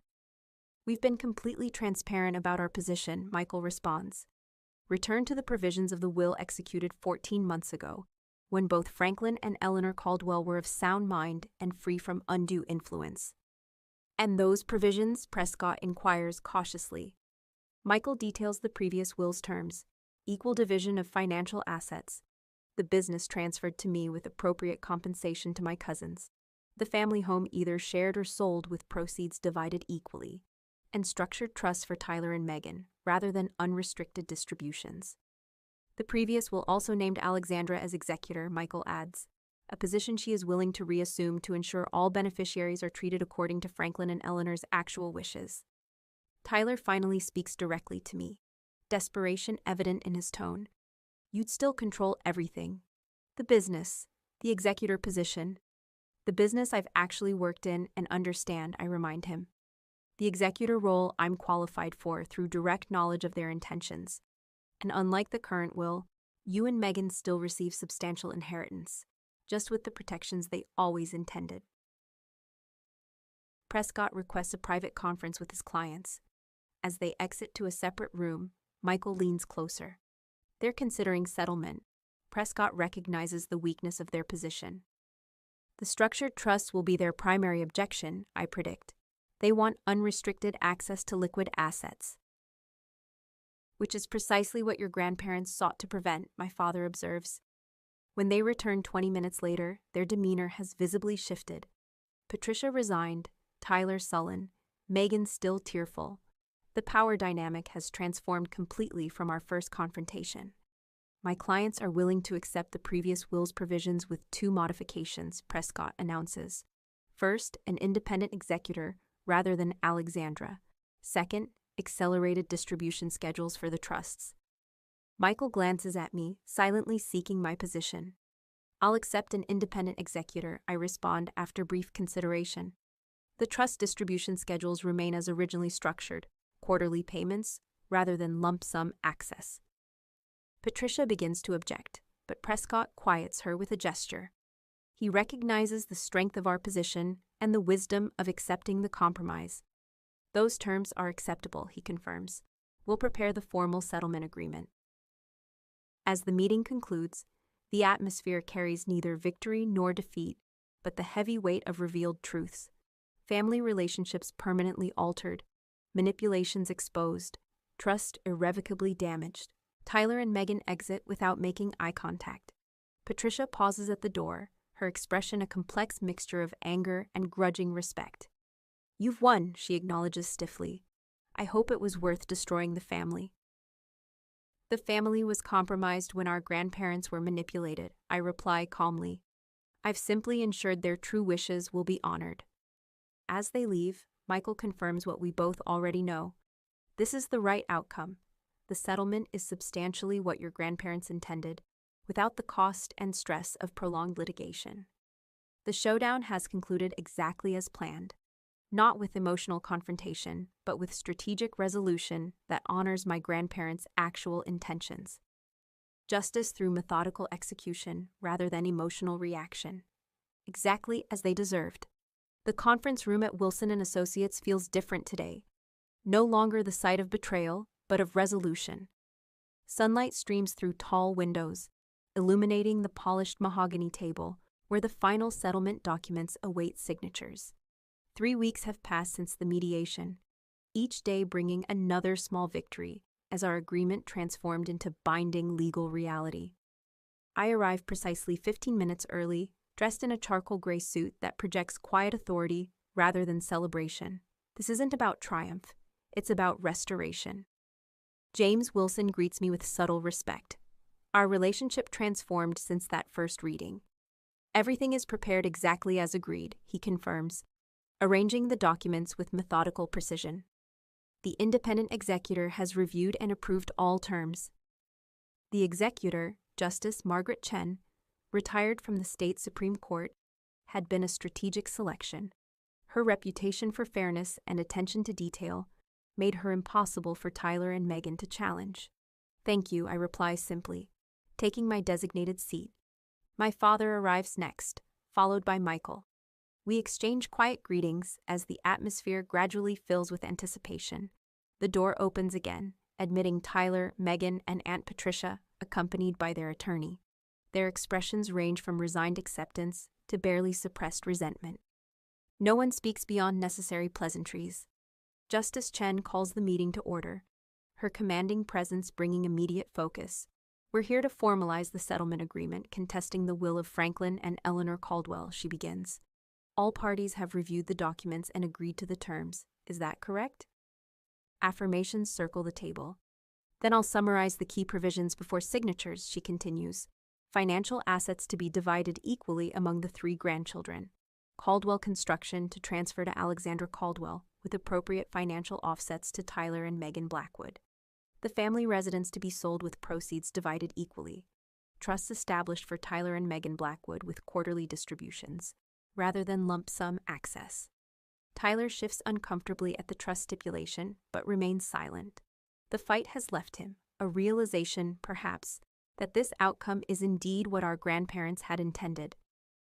We've been completely transparent about our position, Michael responds. Return to the provisions of the will executed 14 months ago, when both Franklin and Eleanor Caldwell were of sound mind and free from undue influence. And those provisions? Prescott inquires cautiously. Michael details the previous will's terms: equal division of financial assets, the business transferred to me with appropriate compensation to my cousins, the family home either shared or sold with proceeds divided equally, and structured trusts for Tyler and Megan, rather than unrestricted distributions. The previous will also named Alexandra as executor, Michael adds, a position she is willing to reassume to ensure all beneficiaries are treated according to Franklin and Eleanor's actual wishes. Tyler finally speaks directly to me, desperation evident in his tone. You'd still control everything. The business, the executor position. The business I've actually worked in and understand, I remind him. The executor role I'm qualified for through direct knowledge of their intentions. And unlike the current will, you and Megan still receive substantial inheritance, just with the protections they always intended. Prescott requests a private conference with his clients. As they exit to a separate room, Michael leans closer. They're considering settlement. Prescott recognizes the weakness of their position. The structured trusts will be their primary objection, I predict. They want unrestricted access to liquid assets, which is precisely what your grandparents sought to prevent, my father observes. When they return 20 minutes later, their demeanor has visibly shifted. Patricia resigned, Tyler sullen, Megan still tearful. The power dynamic has transformed completely from our first confrontation. My clients are willing to accept the previous will's provisions with 2 modifications, Prescott announces. First, an independent executor rather than Alexandra. Second, accelerated distribution schedules for the trusts. Michael glances at me, silently seeking my position. I'll accept an independent executor, I respond after brief consideration. The trust distribution schedules remain as originally structured, quarterly payments rather than lump sum access. Patricia begins to object, but Prescott quiets her with a gesture. He recognizes the strength of our position and the wisdom of accepting the compromise. Those terms are acceptable, he confirms. We'll prepare the formal settlement agreement. As the meeting concludes, the atmosphere carries neither victory nor defeat, but the heavy weight of revealed truths. Family relationships permanently altered, manipulations exposed, trust irrevocably damaged. Tyler and Megan exit without making eye contact. Patricia pauses at the door, her expression a complex mixture of anger and grudging respect. You've won, she acknowledges stiffly. I hope it was worth destroying the family. The family was compromised when our grandparents were manipulated, I reply calmly. I've simply ensured their true wishes will be honored. As they leave, Michael confirms what we both already know. This is the right outcome. The settlement is substantially what your grandparents intended, without the cost and stress of prolonged litigation. The showdown has concluded exactly as planned, not with emotional confrontation, but with strategic resolution that honors my grandparents' actual intentions. Justice through methodical execution rather than emotional reaction. Exactly as they deserved. The conference room at Wilson & Associates feels different today. No longer the site of betrayal, but of resolution. Sunlight streams through tall windows, illuminating the polished mahogany table where the final settlement documents await signatures. 3 weeks have passed since the mediation, each day bringing another small victory as our agreement transformed into binding legal reality. I arrive precisely 15 minutes early, dressed in a charcoal gray suit that projects quiet authority rather than celebration. This isn't about triumph, it's about restoration. James Wilson greets me with subtle respect. Our relationship transformed since that first reading. Everything is prepared exactly as agreed, he confirms, arranging the documents with methodical precision. The independent executor has reviewed and approved all terms. The executor, Justice Margaret Chen, retired from the state Supreme Court, had been a strategic selection. Her reputation for fairness and attention to detail made her impossible for Tyler and Megan to challenge. "Thank you," I reply simply, taking my designated seat. My father arrives next, followed by Michael. We exchange quiet greetings as the atmosphere gradually fills with anticipation. The door opens again, admitting Tyler, Megan, and Aunt Patricia, accompanied by their attorney. Their expressions range from resigned acceptance to barely suppressed resentment. No one speaks beyond necessary pleasantries. Justice Chen calls the meeting to order, her commanding presence bringing immediate focus. "We're here to formalize the settlement agreement contesting the will of Franklin and Eleanor Caldwell," she begins. "All parties have reviewed the documents and agreed to the terms. Is that correct?" Affirmations circle the table. "Then I'll summarize the key provisions before signatures," she continues. "Financial assets to be divided equally among the 3 grandchildren. Caldwell Construction to transfer to Alexandra Caldwell, with appropriate financial offsets to Tyler and Megan Blackwood. The family residence to be sold with proceeds divided equally. Trusts established for Tyler and Megan Blackwood with quarterly distributions, rather than lump sum access." Tyler shifts uncomfortably at the trust stipulation, but remains silent. The fight has left him, a realization, perhaps, that this outcome is indeed what our grandparents had intended.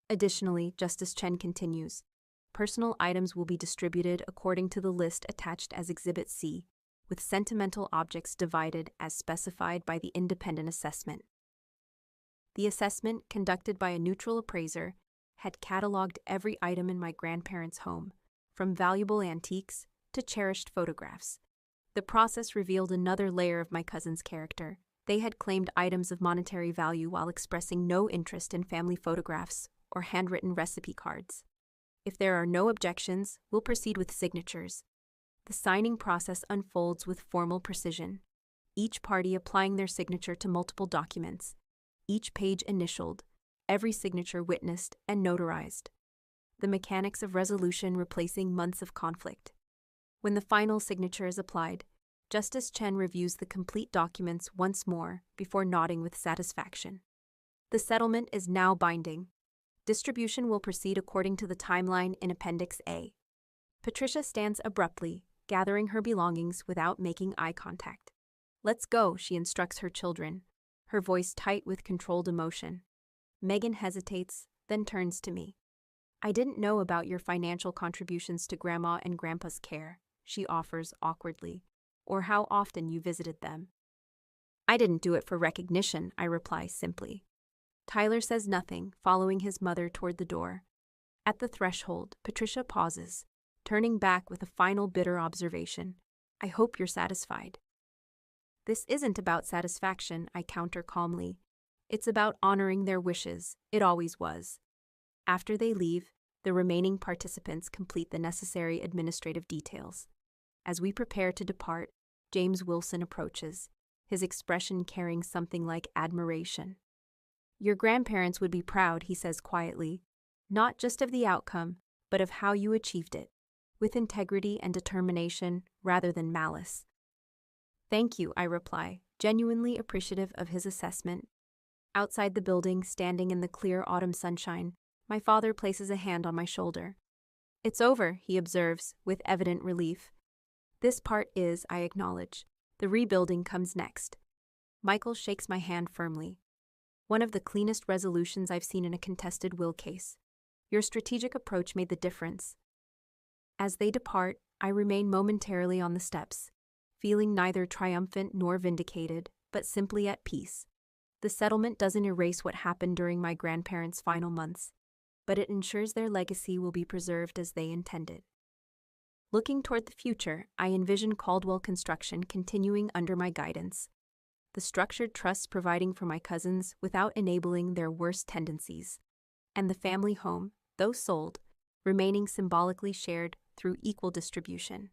Additionally, Justice Chen continues, "Personal items will be distributed according to the list attached as Exhibit C, with sentimental objects divided as specified by the independent assessment." The assessment, conducted by a neutral appraiser, had cataloged every item in my grandparents' home, from valuable antiques to cherished photographs. The process revealed another layer of my cousin's character. They had claimed items of monetary value while expressing no interest in family photographs or handwritten recipe cards. "If there are no objections, we'll proceed with signatures." The signing process unfolds with formal precision, each party applying their signature to multiple documents, each page initialed, every signature witnessed and notarized. The mechanics of resolution replacing months of conflict. When the final signature is applied, Justice Chen reviews the complete documents once more before nodding with satisfaction. The settlement is now binding. Distribution will proceed according to the timeline in Appendix A. Patricia stands abruptly, gathering her belongings without making eye contact. "Let's go," she instructs her children, her voice tight with controlled emotion. Megan hesitates, then turns to me. "I didn't know about your financial contributions to Grandma and Grandpa's care," she offers awkwardly, "or how often you visited them." "I didn't do it for recognition," I reply simply. Tyler says nothing, following his mother toward the door. At the threshold, Patricia pauses, turning back with a final bitter observation. "I hope you're satisfied." "This isn't about satisfaction," I counter calmly. "It's about honoring their wishes. It always was." After they leave, the remaining participants complete the necessary administrative details. As we prepare to depart, James Wilson approaches, his expression carrying something like admiration. "Your grandparents would be proud," he says quietly, "not just of the outcome, but of how you achieved it, with integrity and determination rather than malice." "Thank you," I reply, genuinely appreciative of his assessment. Outside the building, standing in the clear autumn sunshine, my father places a hand on my shoulder. "It's over," he observes, with evident relief. "This part is," I acknowledge. "The rebuilding comes next." Michael shakes my hand firmly. "One of the cleanest resolutions I've seen in a contested will case. Your strategic approach made the difference." As they depart, I remain momentarily on the steps, feeling neither triumphant nor vindicated, but simply at peace. The settlement doesn't erase what happened during my grandparents' final months, but it ensures their legacy will be preserved as they intended. Looking toward the future, I envision Caldwell Construction continuing under my guidance, the structured trusts providing for my cousins without enabling their worst tendencies. and the family home, though sold, remaining symbolically shared through equal distribution.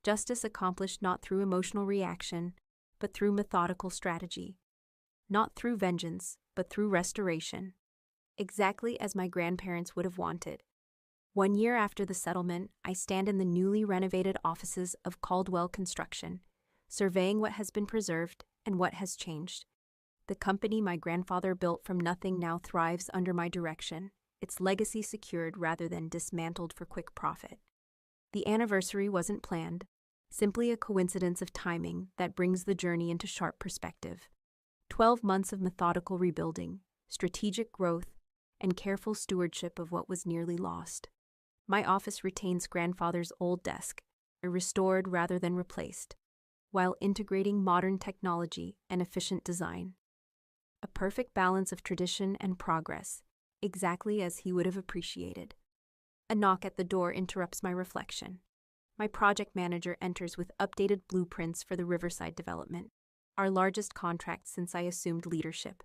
Justice accomplished not through emotional reaction, but through methodical strategy. Not through vengeance, but through restoration. Exactly as my grandparents would have wanted. 1 year after the settlement, I stand in the newly renovated offices of Caldwell Construction, surveying what has been preserved and what has changed. The company my grandfather built from nothing now thrives under my direction, its legacy secured rather than dismantled for quick profit. The anniversary wasn't planned, simply a coincidence of timing that brings the journey into sharp perspective. 12 months of methodical rebuilding, strategic growth, and careful stewardship of what was nearly lost. My office retains grandfather's old desk, restored rather than replaced, while integrating modern technology and efficient design. A perfect balance of tradition and progress, exactly as he would have appreciated. A knock at the door interrupts my reflection. My project manager enters with updated blueprints for the Riverside development, our largest contract since I assumed leadership.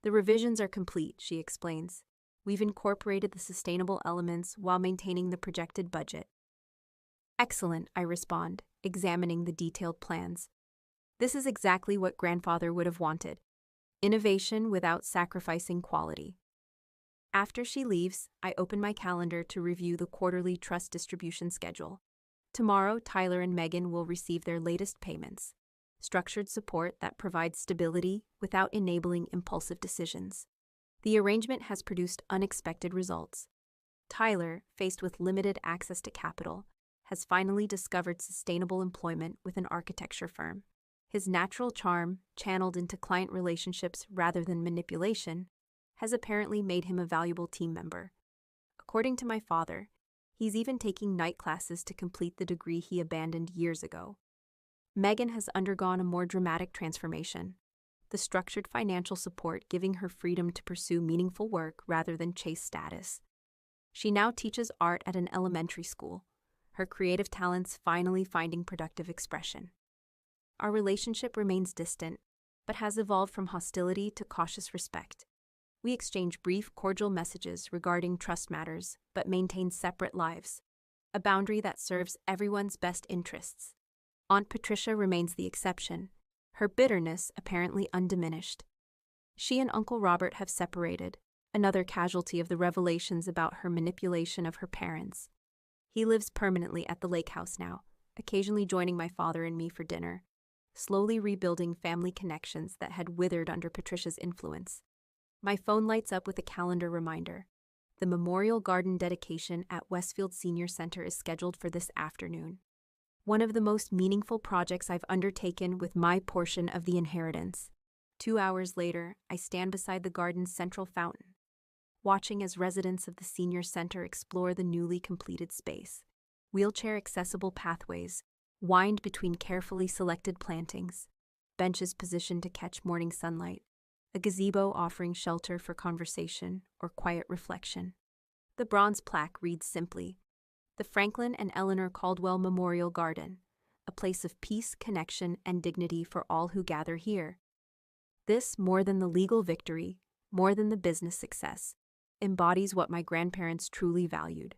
The revisions are complete, she explains. We've incorporated the sustainable elements while maintaining the projected budget. Excellent, I respond, examining the detailed plans. This is exactly what grandfather would have wanted. Innovation without sacrificing quality. After she leaves, I open my calendar to review the quarterly trust distribution schedule. Tomorrow, Tyler and Megan will receive their latest payments. Structured support that provides stability without enabling impulsive decisions. The arrangement has produced unexpected results. Tyler, faced with limited access to capital, has finally discovered sustainable employment with an architecture firm. His natural charm, channeled into client relationships rather than manipulation, has apparently made him a valuable team member. According to my father, he's even taking night classes to complete the degree he abandoned years ago. Megan has undergone a more dramatic transformation, the structured financial support giving her freedom to pursue meaningful work rather than chase status. She now teaches art at an elementary school, her creative talents finally finding productive expression. Our relationship remains distant, but has evolved from hostility to cautious respect. We exchange brief, cordial messages regarding trust matters, but maintain separate lives, a boundary that serves everyone's best interests. Aunt Patricia remains the exception, her bitterness apparently undiminished. She and Uncle Robert have separated, another casualty of the revelations about her manipulation of her parents. He lives permanently at the lake house now, occasionally joining my father and me for dinner, slowly rebuilding family connections that had withered under Patricia's influence. My phone lights up with a calendar reminder. The Memorial Garden dedication at Westfield Senior Center is scheduled for this afternoon. One of the most meaningful projects I've undertaken with my portion of the inheritance. 2 hours later, I stand beside the garden's central fountain, watching as residents of the senior center explore the newly completed space. Wheelchair-accessible pathways wind between carefully selected plantings, benches positioned to catch morning sunlight, a gazebo offering shelter for conversation or quiet reflection. The bronze plaque reads simply, "The Franklin and Eleanor Caldwell Memorial Garden, a place of peace, connection, and dignity for all who gather here." This, more than the legal victory, more than the business success, embodies what my grandparents truly valued,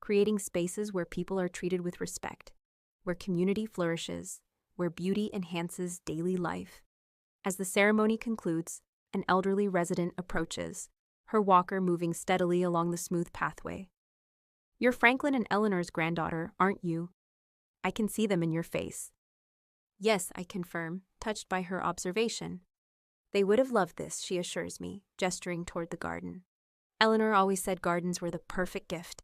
creating spaces where people are treated with respect, where community flourishes, where beauty enhances daily life. As the ceremony concludes, an elderly resident approaches, her walker moving steadily along the smooth pathway. "You're Franklin and Eleanor's granddaughter, aren't you? I can see them in your face." "Yes," I confirm, touched by her observation. "They would have loved this," she assures me, gesturing toward the garden. "Eleanor always said gardens were the perfect gift.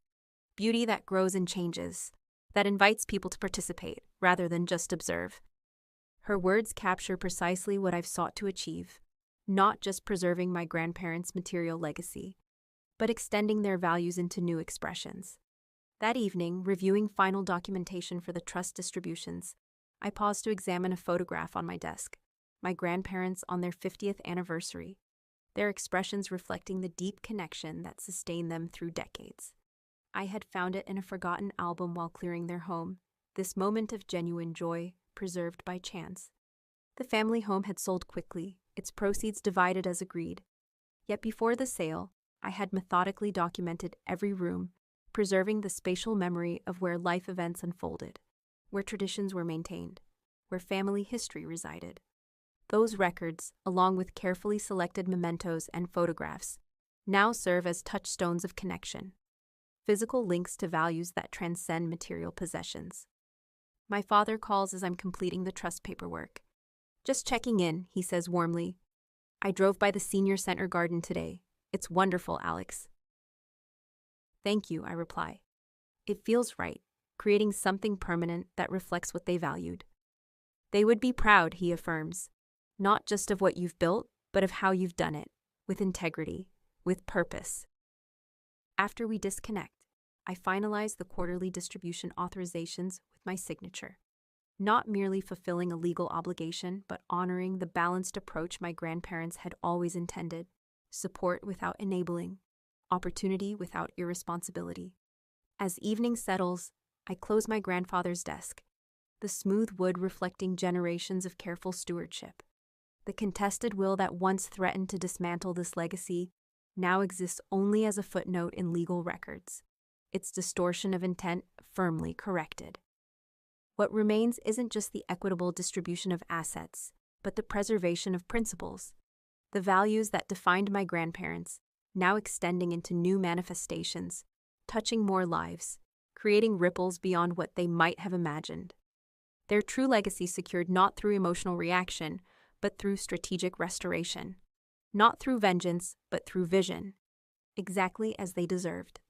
Beauty that grows and changes, that invites people to participate rather than just observe." Her words capture precisely what I've sought to achieve, not just preserving my grandparents' material legacy, but extending their values into new expressions. That evening, reviewing final documentation for the trust distributions, I paused to examine a photograph on my desk, my grandparents on their 50th anniversary, their expressions reflecting the deep connection that sustained them through decades. I had found it in a forgotten album while clearing their home, this moment of genuine joy, preserved by chance. The family home had sold quickly, its proceeds divided as agreed. Yet before the sale, I had methodically documented every room, preserving the spatial memory of where life events unfolded, where traditions were maintained, where family history resided. Those records, along with carefully selected mementos and photographs, now serve as touchstones of connection, physical links to values that transcend material possessions. My father calls as I'm completing the trust paperwork. "Just checking in," he says warmly. "I drove by the senior center garden today. It's wonderful, Alex." "Thank you," I reply. It feels right, creating something permanent that reflects what they valued. "They would be proud," he affirms, "not just of what you've built, but of how you've done it, with integrity, with purpose." After we disconnect, I finalize the quarterly distribution authorizations with my signature, not merely fulfilling a legal obligation, but honoring the balanced approach my grandparents had always intended: support without enabling, opportunity without irresponsibility. As evening settles, I close my grandfather's desk, the smooth wood reflecting generations of careful stewardship. The contested will that once threatened to dismantle this legacy now exists only as a footnote in legal records, its distortion of intent firmly corrected. What remains isn't just the equitable distribution of assets, but the preservation of principles, the values that defined my grandparents, now extending into new manifestations, touching more lives, creating ripples beyond what they might have imagined. Their true legacy secured not through emotional reaction, but through strategic restoration. Not through vengeance, but through vision, exactly as they deserved.